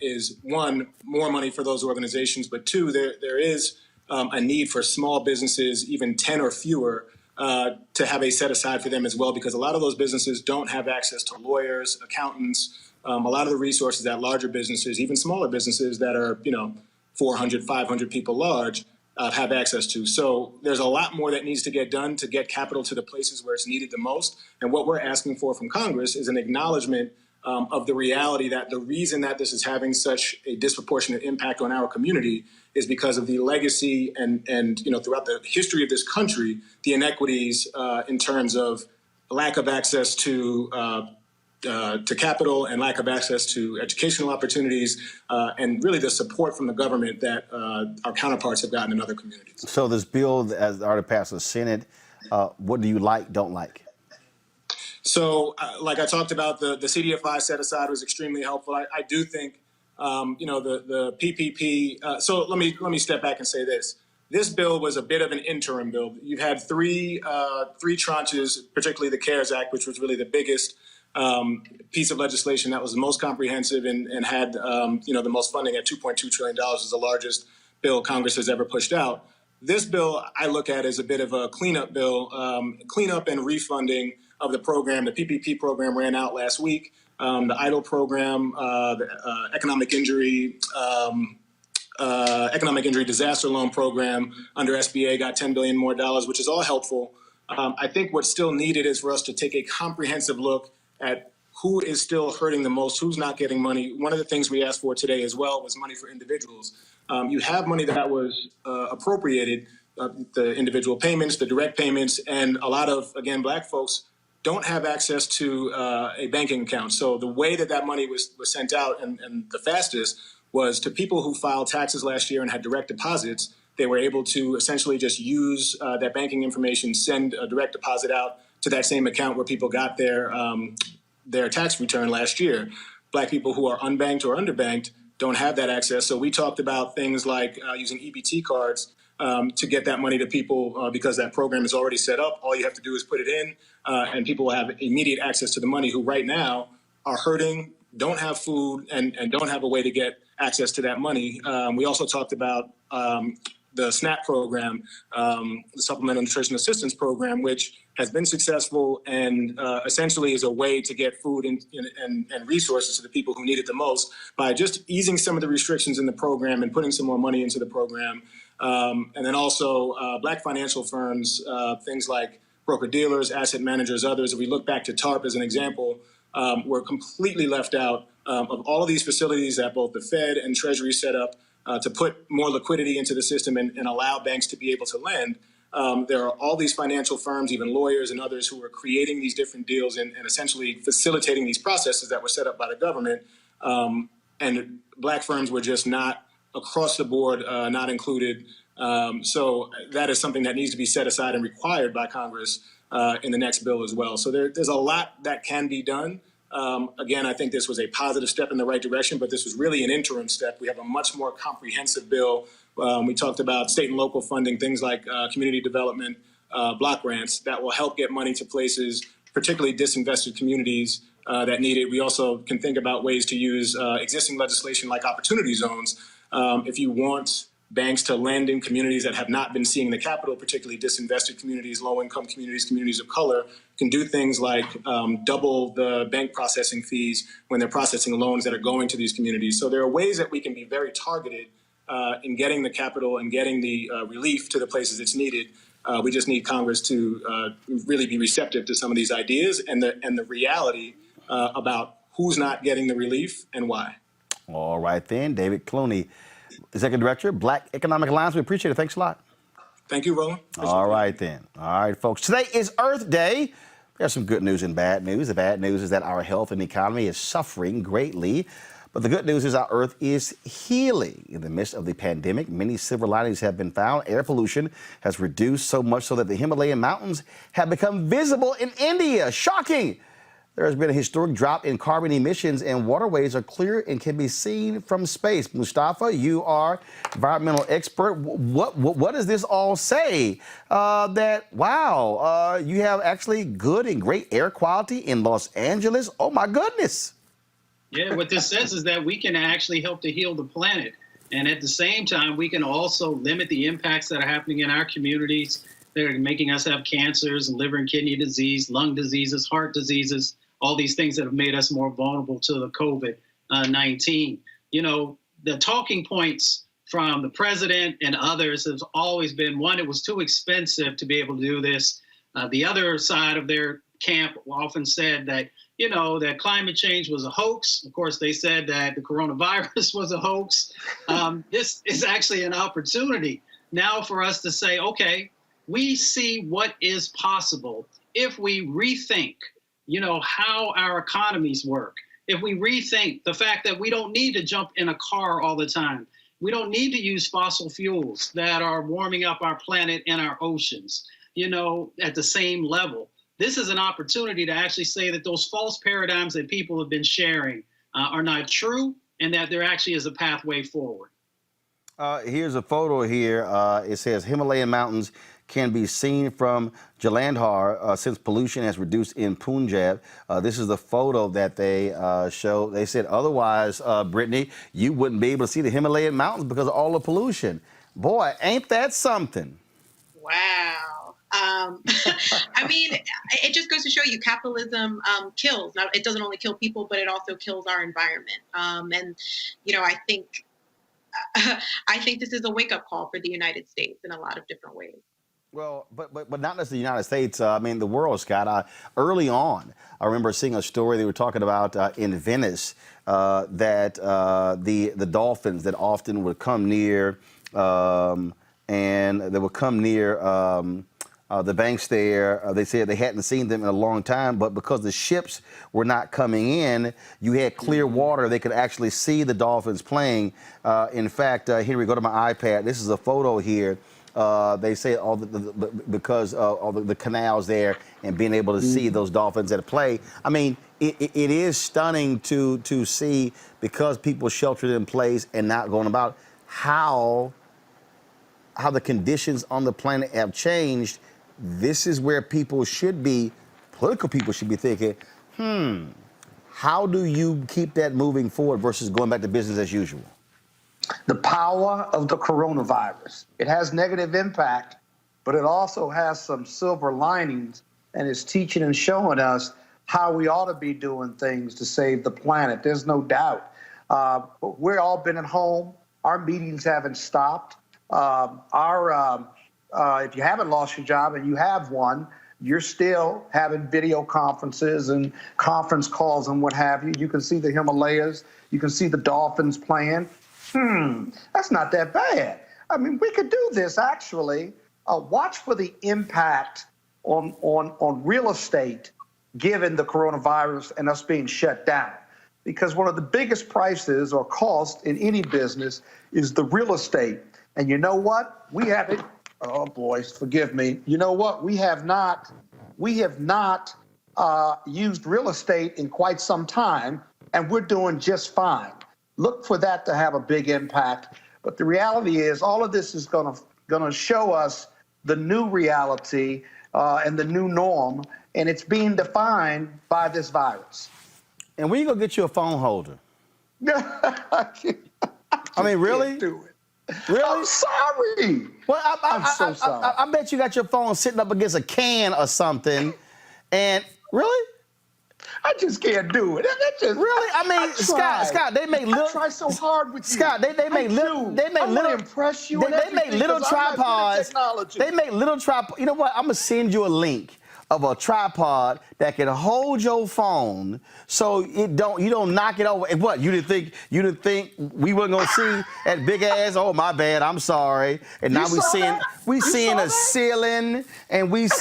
is, one, more money for those organizations, but two, there is a need for small businesses, even 10 or fewer, to have a set aside for them as well, because a lot of those businesses don't have access to lawyers, accountants, a lot of the resources that larger businesses, even smaller businesses that are 400, 500 people large, have access to. So there's a lot more that needs to get done to get capital to the places where it's needed the most. And what we're asking for from Congress is an acknowledgement of the reality that the reason that this is having such a disproportionate impact on our community is because of the legacy and throughout the history of this country, the inequities in terms of lack of access to capital and lack of access to educational opportunities, and really the support from the government that our counterparts have gotten in other communities. So this bill, as already passed the Senate, what do you like, don't like? So, like I talked about, the CDFI set aside was extremely helpful. I do think, the PPP. So let me step back and say this. This bill was a bit of an interim bill. You've had three tranches, particularly the CARES Act, which was really the biggest piece of legislation that was the most comprehensive and had the most funding at $2.2 trillion, is the largest bill Congress has ever pushed out. This bill I look at as a bit of a cleanup bill, cleanup and refunding of the program. The PPP program ran out last week. The EIDL program, the economic injury disaster loan program under SBA got $10 billion more, which is all helpful. I think what's still needed is for us to take a comprehensive look at who is still hurting the most, who's not getting money. One of the things we asked for today as well was money for individuals. You have money that was appropriated, the individual payments, the direct payments, and a lot of, again, Black folks don't have access to a banking account. So the way that money was sent out and the fastest was to people who filed taxes last year and had direct deposits. They were able to essentially just use that banking information, send a direct deposit out to that same account where people got their tax return last year. Black people who are unbanked or underbanked don't have that access. So we talked about things like using EBT cards to get that money to people because that program is already set up. All you have to do is put it in, and people will have immediate access to the money who right now are hurting, don't have food, and don't have a way to get access to that money. We also talked about the SNAP program, the Supplemental Nutrition Assistance Program, which has been successful and essentially is a way to get food and resources to the people who need it the most by just easing some of the restrictions in the program and putting some more money into the program. And then also Black financial firms, things like broker-dealers, asset managers, others. If we look back to TARP as an example, were completely left out of all of these facilities that both the Fed and Treasury set up to put more liquidity into the system and allow banks to be able to lend. There are all these financial firms, even lawyers and others, who are creating these different deals and essentially facilitating these processes that were set up by the government. And Black firms were just not across the board, not included. So that is something that needs to be set aside and required by Congress in the next bill as well. So there's a lot that can be done. Again, I think this was a positive step in the right direction, but this was really an interim step. We have a much more comprehensive bill. We talked about state and local funding, things like community development, block grants that will help get money to places, particularly disinvested communities that need it. We also can think about ways to use existing legislation like opportunity zones. If you want banks to lend in communities that have not been seeing the capital, particularly disinvested communities, low-income communities, communities of color, can do things like double the bank processing fees when they're processing loans that are going to these communities. So there are ways that we can be very targeted in getting the capital and getting the relief to the places it's needed. We just need Congress to really be receptive to some of these ideas and the reality about who's not getting the relief and why. All right then, David Clooney, Executive Director, Black Economic Alliance. We appreciate it. Thanks a lot. Thank you, Roland. All right then. All right, folks. Today is Earth Day. There's some good news and bad news. The bad news is that our health and economy is suffering greatly. But the good news is our Earth is healing. In the midst of the pandemic, many silver linings have been found. Air pollution has reduced so much so that the Himalayan mountains have become visible in India. Shocking! There has been a historic drop in carbon emissions, and waterways are clear and can be seen from space. Mustafa, you are environmental expert. What does this all say? You have actually good and great air quality in Los Angeles. Oh my goodness. Yeah, what this says is that we can actually help to heal the planet. And at the same time, we can also limit the impacts that are happening in our communities. They're making us have cancers and liver and kidney disease, lung diseases, heart diseases, all these things that have made us more vulnerable to the COVID-19. You know, the talking points from the president and others has always been, one, it was too expensive to be able to do this. The other side of their camp often said that, that climate change was a hoax. Of course, they said that the coronavirus was a hoax. This is actually an opportunity now for us to say, okay, we see what is possible if we rethink, how our economies work. If we rethink the fact that we don't need to jump in a car all the time. We don't need to use fossil fuels that are warming up our planet and our oceans, at the same level. This is an opportunity to actually say that those false paradigms that people have been sharing are not true, and that there actually is a pathway forward. Here's a photo here. It says Himalayan mountains can be seen from Jalandhar since pollution has reduced in Punjab. This is the photo that they show. They said otherwise, Brittany, you wouldn't be able to see the Himalayan mountains because of all the pollution. Boy, ain't that something? Wow. I mean, it just goes to show you capitalism kills. Now, it doesn't only kill people, but it also kills our environment. And, I think this is a wake-up call for the United States in a lot of different ways. Well, but not just the United States. I mean, the world, Scott. Early on, I remember seeing a story they were talking about in Venice that the dolphins that often would come near and they would come near the banks there. They said they hadn't seen them in a long time, but because the ships were not coming in, you had clear water. They could actually see the dolphins playing. In fact, here we go to my iPad. This is a photo here. They say all because all the canals there and being able to see those dolphins at play. I mean, it is stunning to see, because people sheltered in place and not going about, how the conditions on the planet have changed. This is where people should be, political people should be thinking, how do you keep that moving forward versus going back to business as usual? The power of the coronavirus. It has negative impact, but it also has some silver linings, and it's teaching and showing us how we ought to be doing things to save the planet. There's no doubt. We've all been at home. Our meetings haven't stopped. If you haven't lost your job and you have one, you're still having video conferences and conference calls and what have you. You can see the Himalayas. You can see the dolphins playing. That's not that bad. I mean, we could do this, actually. Watch for the impact on real estate given the coronavirus and us being shut down. Because one of the biggest prices or costs in any business is the real estate. And you know what? We haven't, oh boy, forgive me. You know what? We have not used real estate in quite some time, and we're doing just fine. Look for that to have a big impact. But the reality is all of this is going to show us the new reality and the new norm, and it's being defined by this virus. And when you go get you a phone holder? I mean, really? Do it. Really? I'm sorry. Well, I'm so sorry. I bet you got your phone sitting up against a can or something. And really? I just can't do it. Really? I mean, Scott, they make little. I try so hard with you. Scott, they make little. They make little. Impress you. They make little tripods. They make little tripod. You know what? I'm gonna send you a link of a tripod that can hold your phone so you don't knock it over. And what, you didn't think we weren't gonna see that big ass? Oh, my bad, I'm sorry. And now we seeing a ceiling, and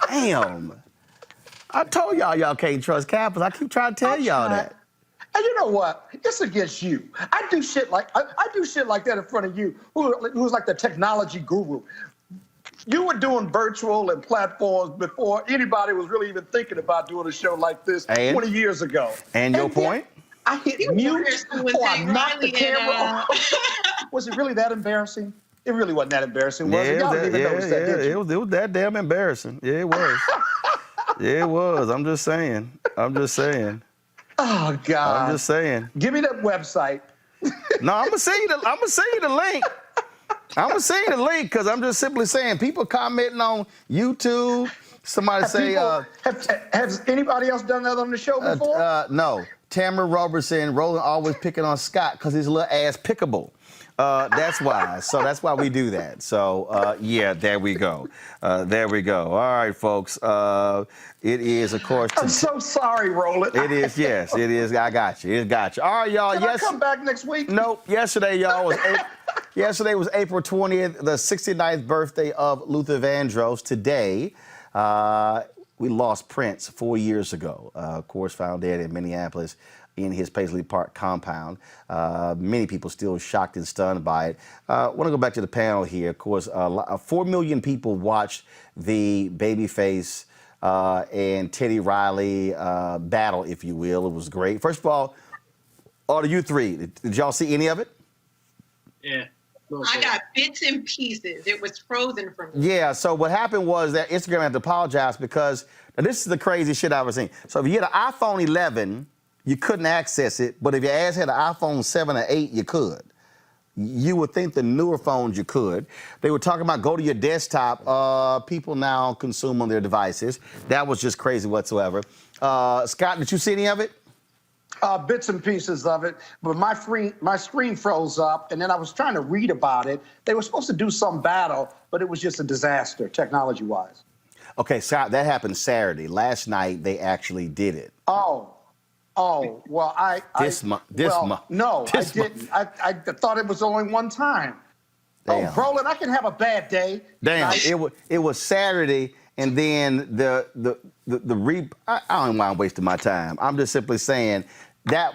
damn. I told y'all can't trust Capitals. I keep trying to tell y'all that. And you know what? It's against you. I do shit like that in front of you, who's like the technology guru. You were doing virtual and platforms before anybody was really even thinking about doing a show like this 20 years ago. And your point? I hit mute or I knocked the camera off. Was it really that embarrassing? It really wasn't that embarrassing, was it? Y'all didn't even notice that, did you? It was that damn embarrassing. Yeah, it was. Yeah, it was. I'm just saying. Oh, God. I'm just saying. Give me that website. No, I'm gonna send you the link. I'm gonna send you the link because I'm just simply saying people commenting on YouTube. Somebody has anybody else done that on the show before? No. Tamara Robertson, Roland always picking on Scott because his little ass pickable. That's why. So that's why we do that. So yeah, there we go. There we go. All right, folks. It is, of course. I'm so sorry, Roland. It is. Yes, it is. I got you. It got you. All right, y'all. Can I come back next week? Nope. Yesterday, y'all was. Yesterday was April 20th, the 69th birthday of Luther Vandross. Today, we lost Prince 4 years ago. Of course, found dead in Minneapolis in his Paisley Park compound. Many people still shocked and stunned by it. I want to go back to the panel here. Of course, 4 million people watched the Babyface and Teddy Riley battle, if you will. It was great. First of all you three, did y'all see any of it? Yeah. I got bits and pieces. It was frozen from me. Yeah, so what happened was that Instagram had to apologize because, now this is the crazy shit I was seeing. So if you had an iPhone 11, you couldn't access it, but if your ass had an iPhone 7 or 8, you could. You would think the newer phones you could. They were talking about go to your desktop. People now consume on their devices. That was just crazy whatsoever. Scott, did you see any of it? Bits and pieces of it, but my screen froze up, and then I was trying to read about it. They were supposed to do some battle, but it was just a disaster, technology-wise. Okay, Scott, that happened Saturday. Last night, they actually did it. Oh, well, I didn't. I thought it was only one time. Damn. Oh, Roland, I can have a bad day. Damn, it was Saturday, and then I don't mind wasting my time. I'm just simply saying that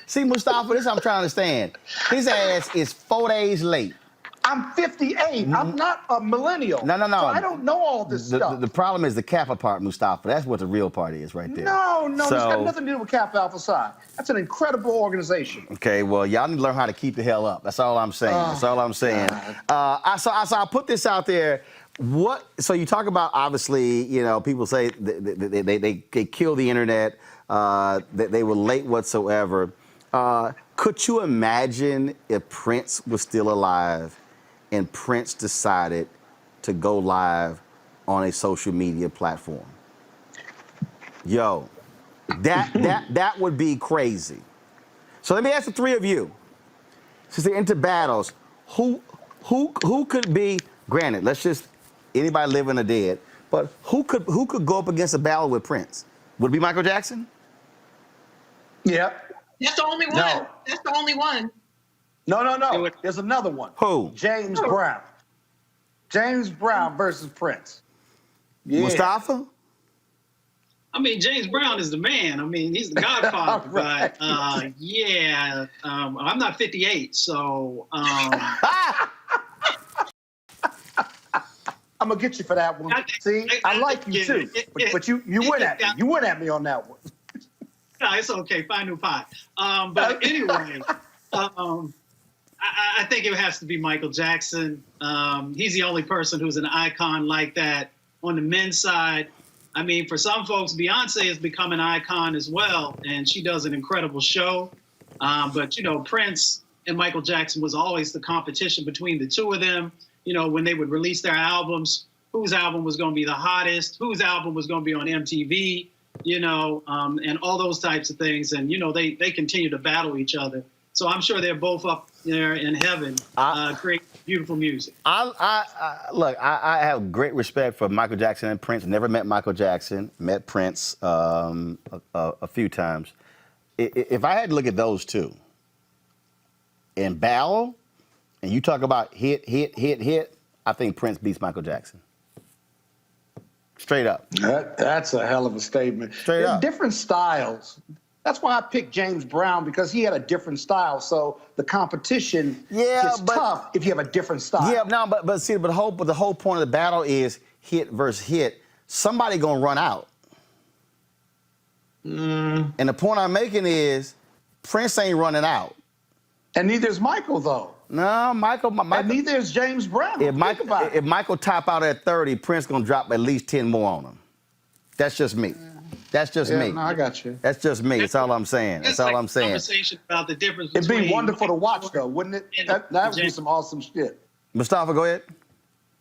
see, Mustafa, this I'm trying to understand. His ass is 4 days late. I'm 58. I'm not a millennial. No. So I don't know all this stuff. The problem is the Kappa part, Mustafa. That's what the real part is right there. No, it's got nothing to do with Kappa Alpha Psi. That's an incredible organization. Okay, well, y'all need to learn how to keep the hell up. That's all I'm saying. That's all I'm saying. I put this out there. So you talk about, obviously, people say they kill the internet, that they were late whatsoever. Could you imagine if Prince was still alive and Prince decided to go live on a social media platform? Yo, that would be crazy. So let me ask the three of you, since they're into battles, who could be, granted, let's just, anybody living or dead, but who could go up against a battle with Prince? Would it be Michael Jackson? Yep. That's the only one. No. That's the only one. No. There's another one. Who? James Brown. James Brown versus Prince. Yeah. Mustafa? I mean, James Brown is the man. I mean, he's the godfather. Right. But I'm not 58, so. I'm gonna get you for that one. I like you too, but you went at me. You went at me on that one. No, it's okay. Find new pie. But anyway, I think it has to be Michael Jackson. He's the only person who's an icon like that on the men's side. I mean, for some folks, Beyonce has become an icon as well, and she does an incredible show. But, Prince and Michael Jackson was always the competition between the two of them. When they would release their albums, whose album was going to be the hottest, whose album was going to be on MTV, and all those types of things. And, they continue to battle each other. So I'm sure they're both up there in heaven creating beautiful music. Look, I have great respect for Michael Jackson and Prince. Never met Michael Jackson, met Prince a few times. If I had to look at those two in battle, and you talk about hit, I think Prince beats Michael Jackson. Straight up. That's a hell of a statement. Straight up. Different styles. That's why I picked James Brown, because he had a different style. So the competition gets tough if you have a different style. Yeah, no, but the whole point of the battle is hit versus hit. Somebody gonna run out. And the point I'm making is Prince ain't running out. And neither is Michael, though. No, Michael. And neither is James Brown. If Michael top out at 30, Prince gonna drop at least 10 more on him. That's just me. That's just me. No, I got you. That's just me. That's all I'm saying. That's all I'm saying. Conversation about the difference It'd between be wonderful to watch, though, wouldn't it? That would be some awesome shit. Mustafa, go ahead.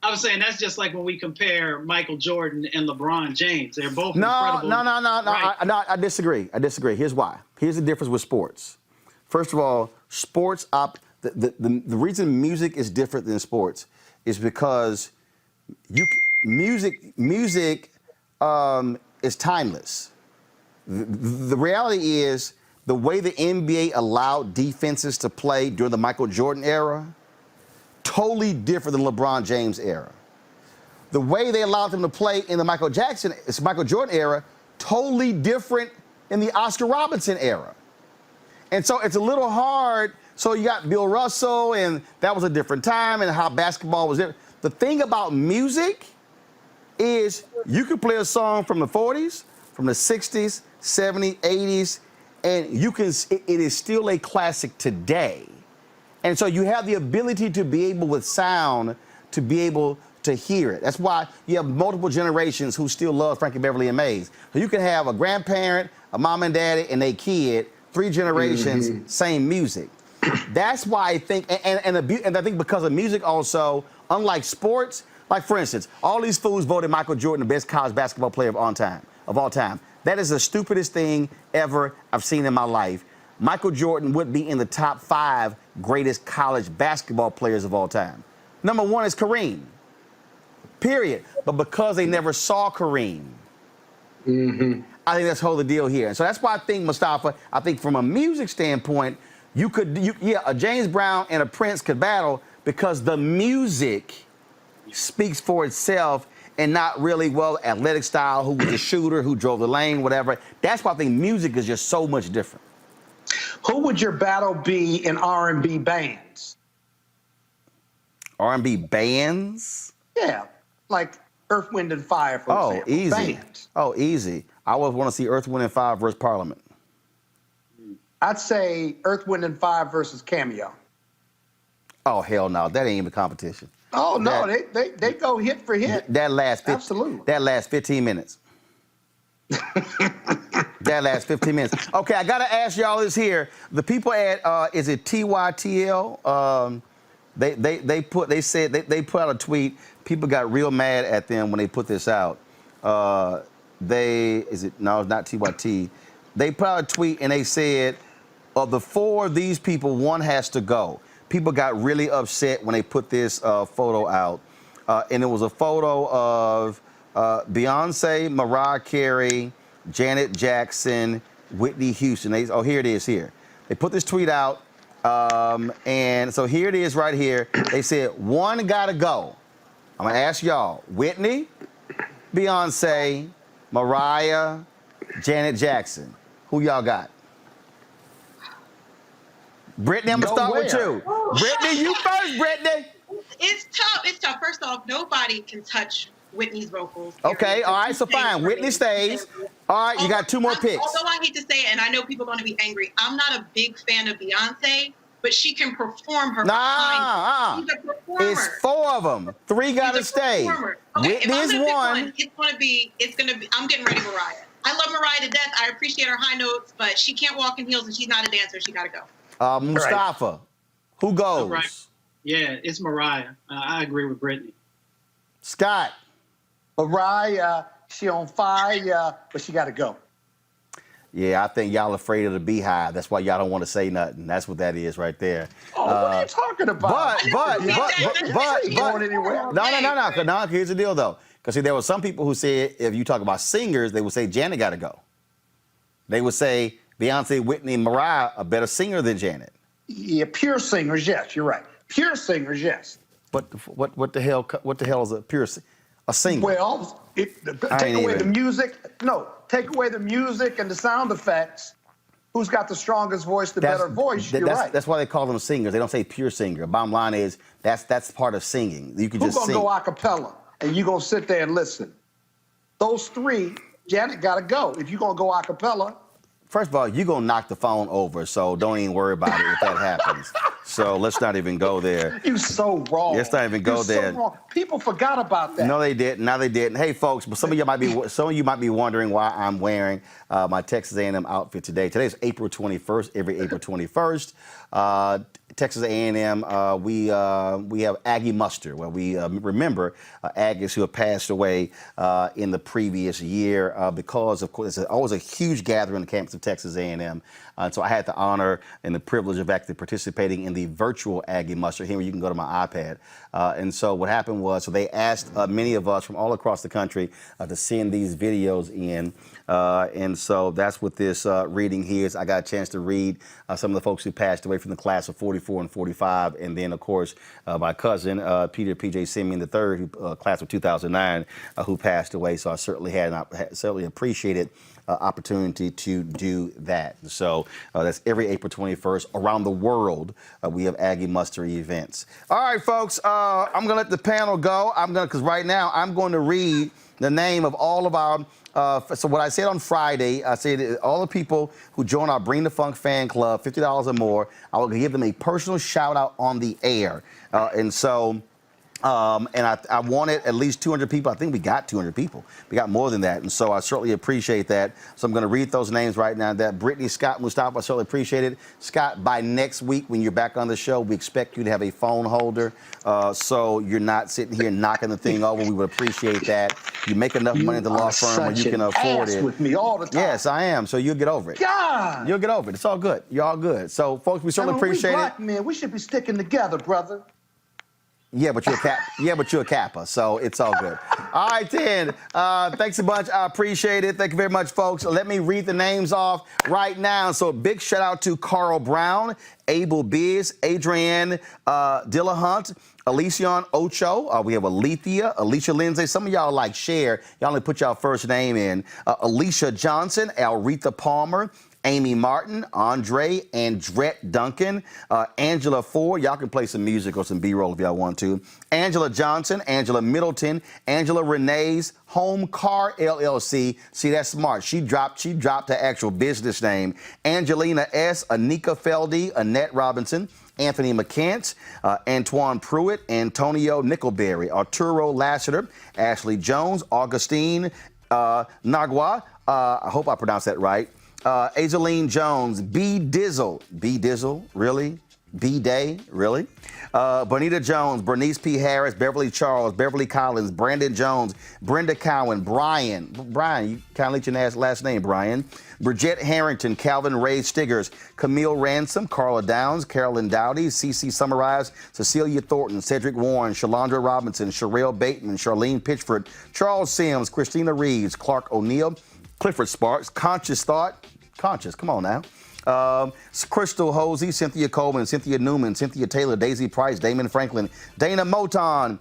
I was saying that's just like when we compare Michael Jordan and LeBron James. They're both incredible. No. I disagree. Here's why. Here's the difference with sports. First of all, the reason music is different than sports is because music is timeless. The reality is the way the NBA allowed defenses to play during the Michael Jordan era, totally different than LeBron James era. The way they allowed them to play in the Michael Jordan era, totally different in the Oscar Robertson era. And so it's a little hard. So you got Bill Russell, and that was a different time, and how basketball was different. The thing about music is you could play a song from the 40s, from the 60s, 70s, 80s, and it is still a classic today. And so you have the ability to be able, with sound, to be able to hear it. That's why you have multiple generations who still love Frankie Beverly and Maze. So you can have a grandparent, a mom and daddy, and a kid, 3 generations, same music. That's why I think, and I think because of music also, unlike sports, like for instance, all these fools voted Michael Jordan the best college basketball player of all time. That is the stupidest thing ever I've seen in my life. Michael Jordan would be in the top 5 greatest college basketball players of all time. Number 1 is Kareem, period. But because they never saw Kareem, I think that's the whole deal here. And so that's why I think, Mustafa, I think from a music standpoint, a James Brown and a Prince could battle because the music speaks for itself and not really, athletic style, who was the shooter, who drove the lane, whatever. That's why I think music is just so much different. Who would your battle be in R&B bands? R&B bands? Yeah, like Earth, Wind, and Fire, for example. Easy. Bands. Oh, easy. I would want to see Earth, Wind, and Fire versus Parliament. I'd say Earth, Wind, and Fire versus Cameo. Oh, hell no. That ain't even competition. Oh, no. They go hit for hit. That lasts Absolutely. That lasts 15 minutes. That lasts 15 minutes. Okay, I got to ask y'all this here. The people at, is it TYTL? They put out a tweet. People got real mad at them when they put this out. No, it's not TYT. They put out a tweet and they said, of the 4 of these people, 1 has to go. People got really upset when they put this photo out. And it was a photo of Beyonce, Mariah Carey, Janet Jackson, Whitney Houston. Here it is here. They put this tweet out. And so here it is right here. They said 1 gotta go. I'm gonna ask y'all, Whitney, Beyonce, Mariah, Janet Jackson. Who y'all got? Brittany, I'm gonna start with you. Brittany, you first, Brittany. It's tough. It's tough. First off, nobody can touch Whitney's vocals. Okay, all right, so fine. Whitney stays. All right, you got 2 more picks. Although I hate to say it, and I know people are going to be angry, I'm not a big fan of Beyonce, but she can perform her behind. She's a performer. It's 4 of them. 3 gotta stay. Okay, Whitney is 1. It's gonna be. I'm getting ready, Mariah. I love Mariah to death. I appreciate her high notes, but she can't walk in heels, and she's not a dancer. She gotta go. Mustafa, who goes? Right. Yeah, it's Mariah. I agree with Brittany. Scott. Mariah, she on fire, but she got to go. Yeah, I think y'all afraid of the beehive. That's why y'all don't want to say nothing. That's what that is right there. Oh, what are you talking about? But going anywhere. No. Here's the deal, though. Because see, there were some people who said if you talk about singers, they would say Janet got to go. They would say Beyonce, Whitney, and Mariah are better singer than Janet. Yeah, pure singers, yes, you're right. Pure singers, yes. But what the hell is a singer? Well, take away the music. No, take away the music and the sound effects. Who's got the strongest voice, the better voice? You're right. That's why they call them singers. They don't say pure singer. Bottom line is that's part of singing. You can just sing. Who's gonna go a cappella and you gonna sit there and listen? Those 3, Janet gotta go. If you're gonna go a cappella. First of all, you're going to knock the phone over, so don't even worry about it if that happens. So let's not even go there. You're so wrong. Let's not even go there. So wrong. People forgot about that. No, they didn't. No, they didn't. Hey, folks, but some of you might be wondering why I'm wearing my Texas A&M outfit today. Today is April 21st, every April 21st. Texas A&M, we have Aggie Muster, where we remember Aggies who have passed away in the previous year because, of course, it's always a huge gathering on the campus of Texas A&M. So I had the honor and the privilege of actually participating in the virtual Aggie Muster here, where you can go to my iPad. And so what happened was, so they asked many of us from all across the country to send these videos in. And so that's what this reading here is. I got a chance to read some of the folks who passed away from the class of 44 and 45. And then, of course, my cousin, Peter P.J. Simeon III, who, class of 2009, who passed away. So I certainly certainly appreciated opportunity to do that. So that's every April 21st around the world. We have Aggie Muster events. All right, folks, I'm going to let the panel go. Because right now I'm going to read the name of all of our, so what I said on Friday, I said all the people who join our Bring the Funk fan club, $50 or more, I will give them a personal shout out on the air. And I wanted at least 200 people. I think we got 200 people. We got more than that. And so I certainly appreciate that. So I'm going to read those names right now. That Brittany, Scott, Mustafa, I certainly appreciate it. Scott, by next week when you're back on the show, we expect you to have a phone holder. So you're not sitting here knocking the thing over. We would appreciate that. You make enough money at the law firm where you can afford it. With me all the time. Yes, I am. So you'll get over it. God! You'll get over it. It's all good. You're all good. So, folks, we certainly appreciate we black it. Men, we should be sticking together, brother. Yeah, but you're a Kappa, so it's all good. All right, then. Thanks a bunch. I appreciate it. Thank you very much, folks. Let me read the names off right now. So big shout out to Carl Brown, Abel Biz, Adrienne Dillahunt, Alicion Ocho. We have Alethea, Alicia Lindsay. Some of y'all like Cher. Y'all only put y'all first name in. Alicia Johnson, Alretha Palmer, Amy Martin, Andre, Andrette Duncan, Angela Ford. Y'all can play some music or some B-roll if y'all want to. Angela Johnson, Angela Middleton, Angela Renee's Home Car LLC. See, that's smart. She dropped her actual business name. Angelina S., Anika Feldy, Annette Robinson, Anthony McCants, Antoine Pruitt, Antonio Nickelberry, Arturo Lassiter, Ashley Jones, Augustine Nagua. I hope I pronounced that right. Azaline Jones, B. Dizzle, really? B. Day, really? Bonita Jones, Bernice P. Harris, Beverly Charles, Beverly Collins, Brandon Jones, Brenda Cowan, Brian, you kind of let your last name, Brian. Bridget Harrington, Calvin Ray Stiggers, Camille Ransom, Carla Downs, Carolyn Dowdy, C.C. Summarize, Cecilia Thornton, Cedric Warren, Shalandra Robinson, Sherelle Bateman, Charlene Pitchford, Charles Sims, Christina Reeves, Clark O'Neill, Clifford Sparks, Conscious, come on now. Crystal Hosey, Cynthia Coleman, Cynthia Newman, Cynthia Taylor, Daisy Price, Damon Franklin, Dana Moton,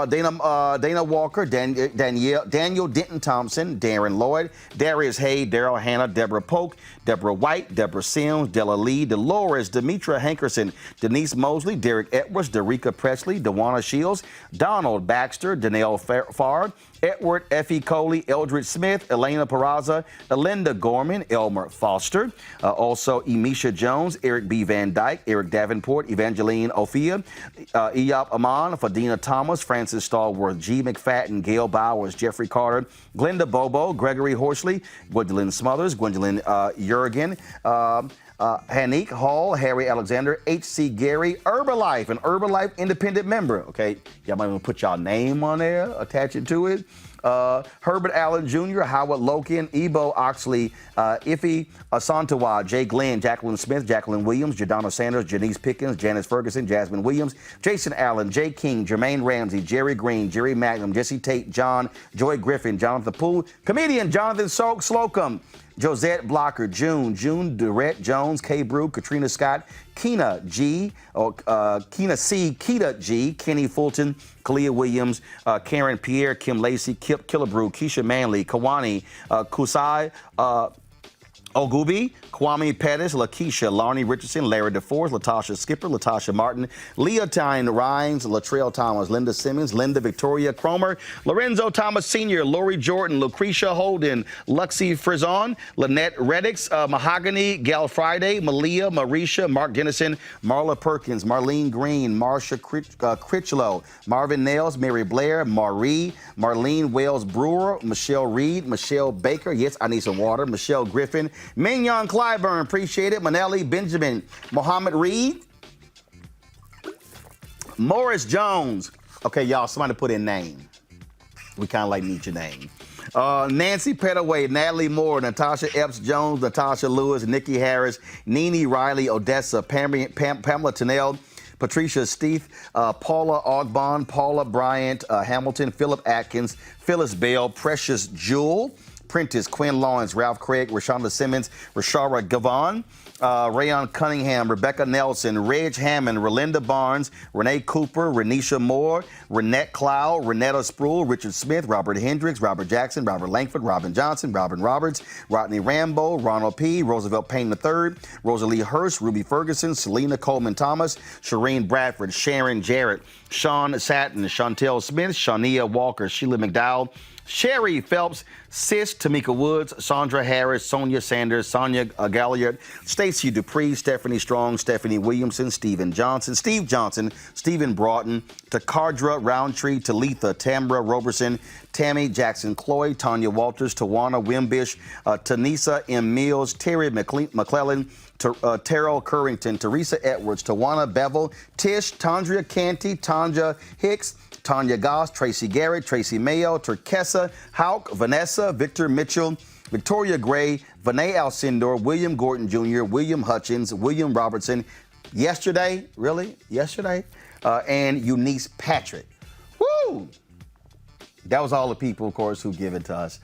Dana Walker, Daniel Denton Thompson, Darren Lloyd, Darius Hay, Daryl Hannah, Deborah Polk, Deborah White, Deborah Sims, Della Lee, Dolores, Demetra Hankerson, Denise Mosley, Derek Edwards, Derica Presley, Dewana Shields, Donald Baxter, Danelle Farr, Edward Effie Coley, Eldridge Smith, Elena Peraza, Elinda Gorman, Elmer Foster, also Emisha Jones, Eric B. Van Dyke, Eric Davenport, Evangeline Ophia, Iyop Amon, Fadina Thomas, Francis Stallworth, G. McFadden, Gail Bowers, Jeffrey Carter, Glenda Bobo, Gregory Horsley, Gwendolyn Smothers, Gwendolyn Jurgen, Hanik Hall, Harry Alexander, H.C. Gary, Herbalife, an Herbalife independent member. Okay, y'all might want to put y'all name on there, attach it to it. Herbert Allen Jr., Howard Loken, Ebo Oxley, Ife Asantawa, Jay Glenn, Jacqueline Smith, Jacqueline Williams, Jadonna Sanders, Janice Pickens, Janice Ferguson, Jasmine Williams, Jason Allen, Jay King, Jermaine Ramsey, Jerry Green, Jerry Magnum, Jesse Tate, John, Joy Griffin, Jonathan Poole, comedian Jonathan Slocum, Josette Blocker, June Durrett Jones, Kay Brew, Katrina Scott, Keena C, Keita G, Kenny Fulton, Kalia Williams, Karen Pierre, Kim Lacey, Kip Killebrew, Keisha Manley, Kawani, Kusai, Ogubi, Kwame Pettis, Lakeisha, Larney Richardson, Larry DeForest, Latasha Skipper, Latasha Martin, Leotine Rhines, Latrell Thomas, Linda Simmons, Linda Victoria Cromer, Lorenzo Thomas Sr., Lori Jordan, Lucretia Holden, Luxie Frizon, Lynette Reddix, Mahogany, Gal Friday, Malia, Marisha, Mark Dennison, Marla Perkins, Marlene Green, Marsha Critchlow, Marvin Nails, Mary Blair, Marie, Marlene Wells Brewer, Michelle Reed, Michelle Baker, yes, I need some water, Michelle Griffin, Mignon Clyburn, appreciate it. Manelli Benjamin, Mohammed Reed, Morris Jones. Okay, y'all, somebody put in name. We kind of like need your name. Nancy Pettaway, Natalie Moore, Natasha Epps Jones, Natasha Lewis, Nikki Harris, Nene Riley, Odessa, Pamela Tennell, Patricia Steeth, Paula Ogbon, Paula Bryant, Hamilton, Philip Atkins, Phyllis Bell, Precious Jewel, Prentice, Quinn Lawrence, Ralph Craig, Rashonda Simmons, Rashara Gavon, Rayon Cunningham, Rebecca Nelson, Reg Hammond, Relinda Barnes, Renee Cooper, Renisha Moore, Renette Cloud, Renetta Spruill, Richard Smith, Robert Hendricks, Robert Jackson, Robert Langford, Robin Johnson, Robin Roberts, Rodney Rambo, Ronald P., Roosevelt Payne III, Rosalie Hurst, Ruby Ferguson, Selena Coleman Thomas, Shireen Bradford, Sharon Jarrett, Sean Satin, Chantel Smith, Shania Walker, Sheila McDowell, Sherry Phelps, Sis, Tamika Woods, Sandra Harris, Sonia Sanders, Sonia Galliard, Stacey Dupree, Stephanie Strong, Stephanie Williamson, Stephen Johnson, Steve Johnson, Stephen Broughton, Takardra Roundtree, Talitha, Tambra Roberson, Tammy Jackson Cloy, Tanya Walters, Tawana Wimbish, Tanisa M. Mills, Terry McClellan, Terrell Currington, Teresa Edwards, Tawana Bevel, Tish, Tandria Canty, Tanja Hicks, Tanya Goss, Tracy Garrett, Tracy Mayo, Turkessa, Hauk, Vanessa, Victor Mitchell, Victoria Gray, Vinay Alcindor, William Gordon Jr., William Hutchins, William Robertson, yesterday, and Eunice Patrick. Woo! That was all the people, of course, who give it to us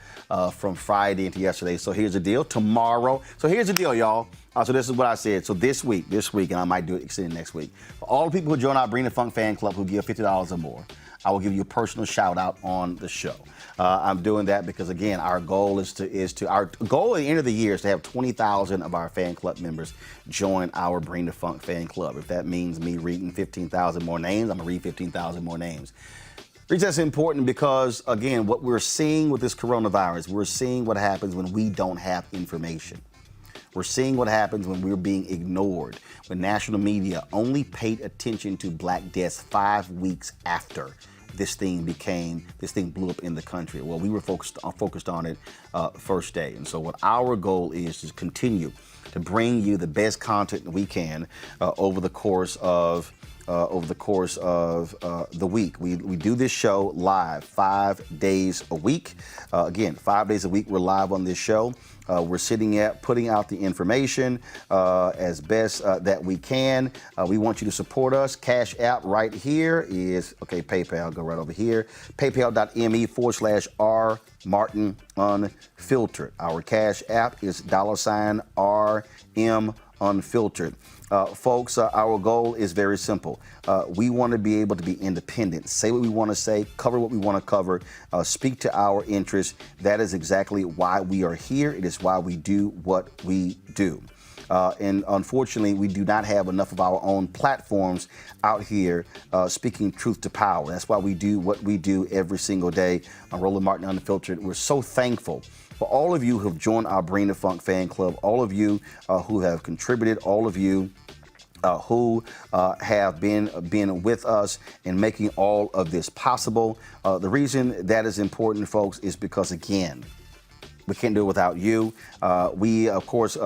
from Friday into yesterday. So here's the deal. Tomorrow. So here's the deal, y'all. So this is what I said. So this week, and I might do it extended next week. For all the people who join our Bring the Funk fan club who give $50 or more, I will give you a personal shout out on the show. I'm doing that because, again, our goal at the end of the year is to have 20,000 of our fan club members join our Bring the Funk fan club. If that means me reading 15,000 more names, I'm going to read 15,000 more names. The reason that's important because, again, what we're seeing with this coronavirus, we're seeing what happens when we don't have information. We're seeing what happens when we're being ignored, when national media only paid attention to Black deaths 5 weeks after this thing blew up in the country. Well, we were focused on it first day. And so what our goal is to continue to bring you the best content we can over the course of the week. We do this show live 5 days a week. Again, 5 days a week we're live on this show. We're putting out the information as best that we can. We want you to support us. Cash App right here is, PayPal, go right over here. PayPal.me/R Martin Unfiltered. Our Cash App is $RM Unfiltered. Folks, our goal is very simple. We want to be able to be independent, say what we want to say, cover what we want to cover, speak to our interests. That is exactly why we are here. It is why we do what we do. And unfortunately, we do not have enough of our own platforms out here speaking truth to power. That's why we do what we do every single day on Roland Martin Unfiltered. We're so thankful for all of you who have joined our Bring the Funk fan club, all of you who have contributed, all of you who have been with us in making all of this possible. The reason that is important, folks, is because, again, we can't do it without you. We, of course,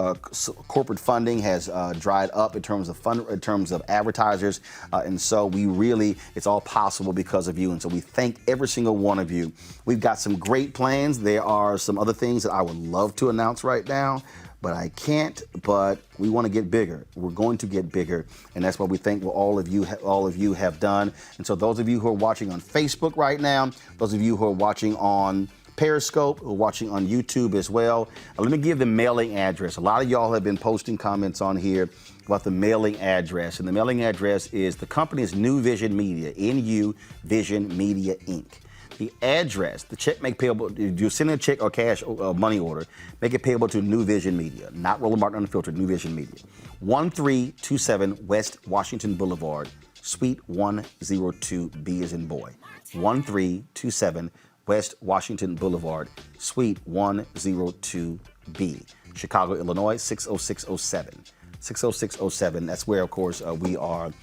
corporate funding has dried up in terms of advertisers, and so it's all possible because of you. And so we thank every single one of you. We've got some great plans. There are some other things that I would love to announce right now, but I can't. But we want to get bigger. We're going to get bigger, and that's what we thank what all of you have done. And so those of you who are watching on Facebook right now, those of you who are watching on Periscope, who are watching on YouTube as well. Let me give the mailing address. A lot of y'all have been posting comments on here about the mailing address. And the mailing address is the company's New Vision Media, NU Vision Media, Inc. The address, the check make payable, you send a check or cash or money order, make it payable to New Vision Media, not Roland Martin Unfiltered, New Vision Media. 1327 West Washington Boulevard, Suite 102B as in boy. 1327 West Washington Boulevard, Suite 102B, Chicago, Illinois, 60607. 60607, that's where, of course, we are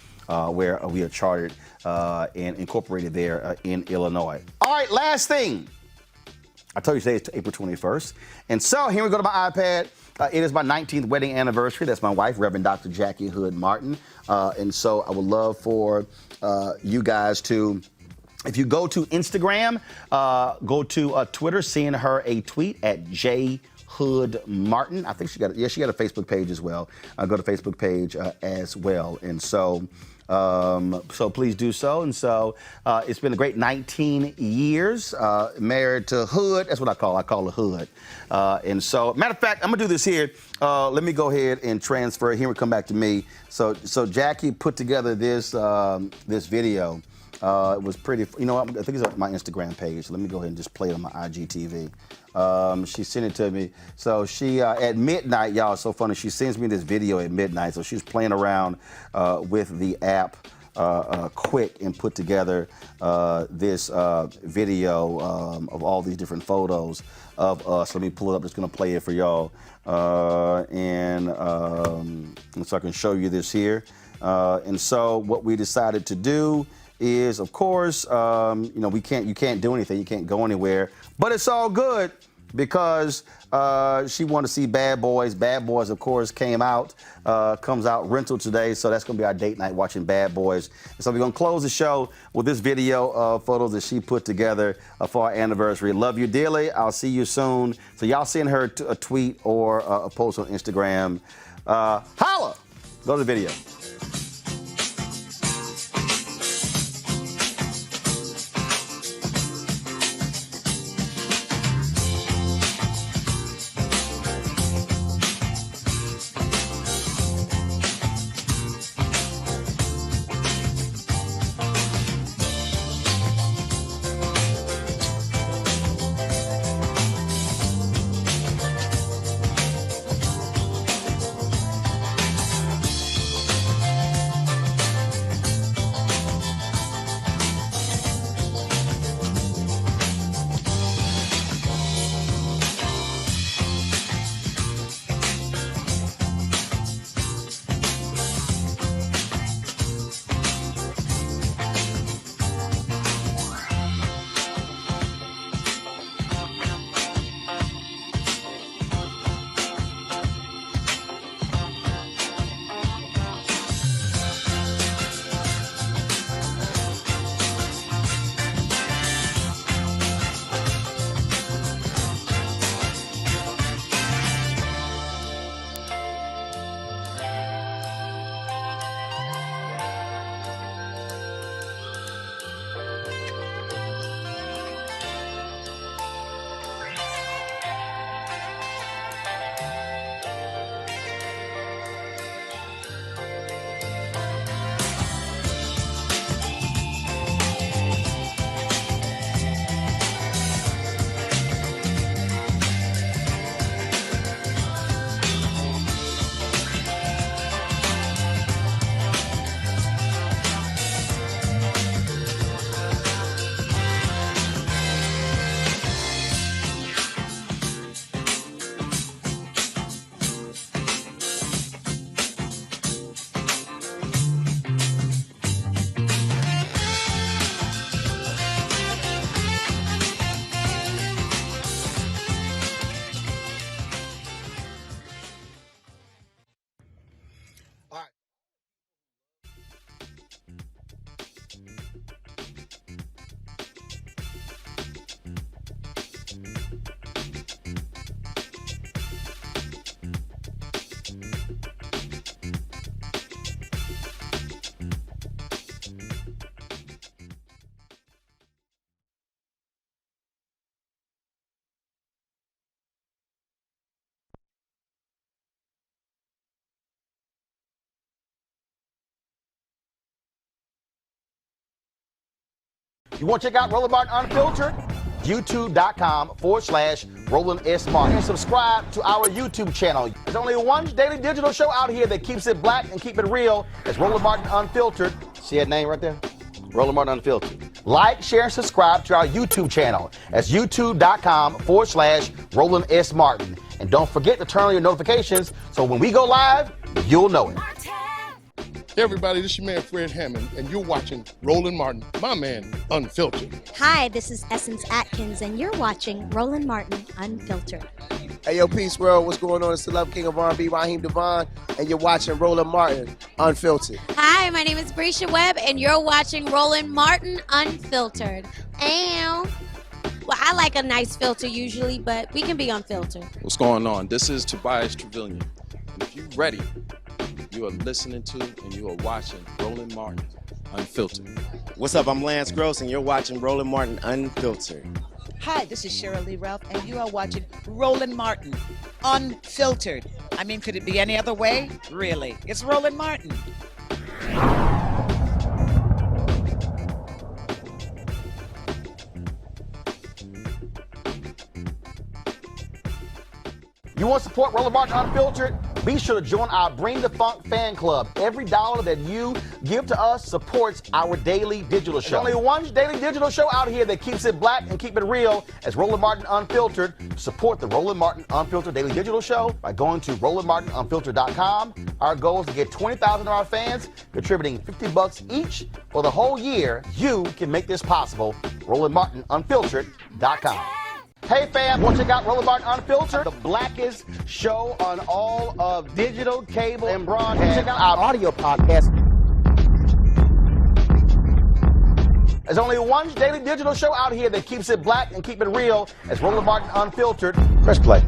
chartered and incorporated there in Illinois. All right, last thing. I told you today is April 21st. And so here we go to my iPad. It is my 19th wedding anniversary. That's my wife, Reverend Dr. Jackie Hood Martin. And so I would love for you guys to, if you go to Instagram, go to Twitter, send her a tweet at Hood Martin. I think she got a Facebook page as well. Go to Facebook page as well. And so, so please do so. And so it's been a great 19 years married to Hood. That's what I call her Hood. And so, matter of fact, I'm gonna do this here. Let me go ahead and transfer. Here we come back to me. So Jackie put together this this video. It was pretty, you know what, I think it's on my Instagram page. So let me go ahead and just play it on my IGTV. She sent it to me. So she, at midnight, y'all, it's so funny. She sends me this video at midnight. So she's playing around with the app quick and put together this video of all these different photos of us. Let me pull it up. Just going to play it for y'all. And so I can show you this here. And so what we decided to do is, of course, you know, you can't do anything, you can't go anywhere, but it's all good because she wanted to see Bad Boys. Bad Boys, of course, comes out rental today, so that's gonna be our date night watching Bad Boys. And so we're gonna close the show with this video of photos that she put together for our anniversary. Love you dearly. I'll see you soon. So y'all send her a tweet or a post on Instagram. Holla! Go to the video. You want to check out Roland Martin Unfiltered? YouTube.com/Roland S. Martin. And subscribe to our YouTube channel. There's only one daily digital show out here that keeps it black and keep it real. It's Roland Martin Unfiltered. See that name right there? Roland Martin Unfiltered. Like, share, and subscribe to our YouTube channel. That's YouTube.com/Roland S. Martin. And don't forget to turn on your notifications so when we go live, you'll know it. Hey everybody, this is your man Fred Hammond, and you're watching Roland Martin, my man, Unfiltered. Hi, this is Essence Atkins, and you're watching Roland Martin Unfiltered. Hey, yo, Peace World, what's going on? It's the Love King of R&B, Raheem Devon, and you're watching Roland Martin Unfiltered. Hi, my name is Brescia Webb, and you're watching Roland Martin Unfiltered. Ow. Well, I like a nice filter usually, but we can be unfiltered. What's going on? This is Tobias Trevelyan. And if you're ready, you are listening to and you are watching Roland Martin Unfiltered. What's up? I'm Lance Gross, and you're watching Roland Martin Unfiltered. Hi, this is Cheryl Lee Ralph, and you are watching Roland Martin Unfiltered. I mean, could it be any other way? Really? It's Roland Martin. You want to support Roland Martin Unfiltered? Be sure to join our Bring the Funk fan club. Every dollar that you give to us supports our daily digital show. There's only one daily digital show out here that keeps it black and keep it real as Roland Martin Unfiltered. Support the Roland Martin Unfiltered daily digital show by going to RolandMartinUnfiltered.com. Our goal is to get 20,000 of our fans contributing $50 each for the whole year. You can make this possible. RolandMartinUnfiltered.com. Hey fam, want to check out Roland Martin Unfiltered, the blackest show on all of digital, cable, and broadcast. Check out our audio podcast. There's only one daily digital show out here that keeps it black and keep it real as Roland Martin Unfiltered. Press play.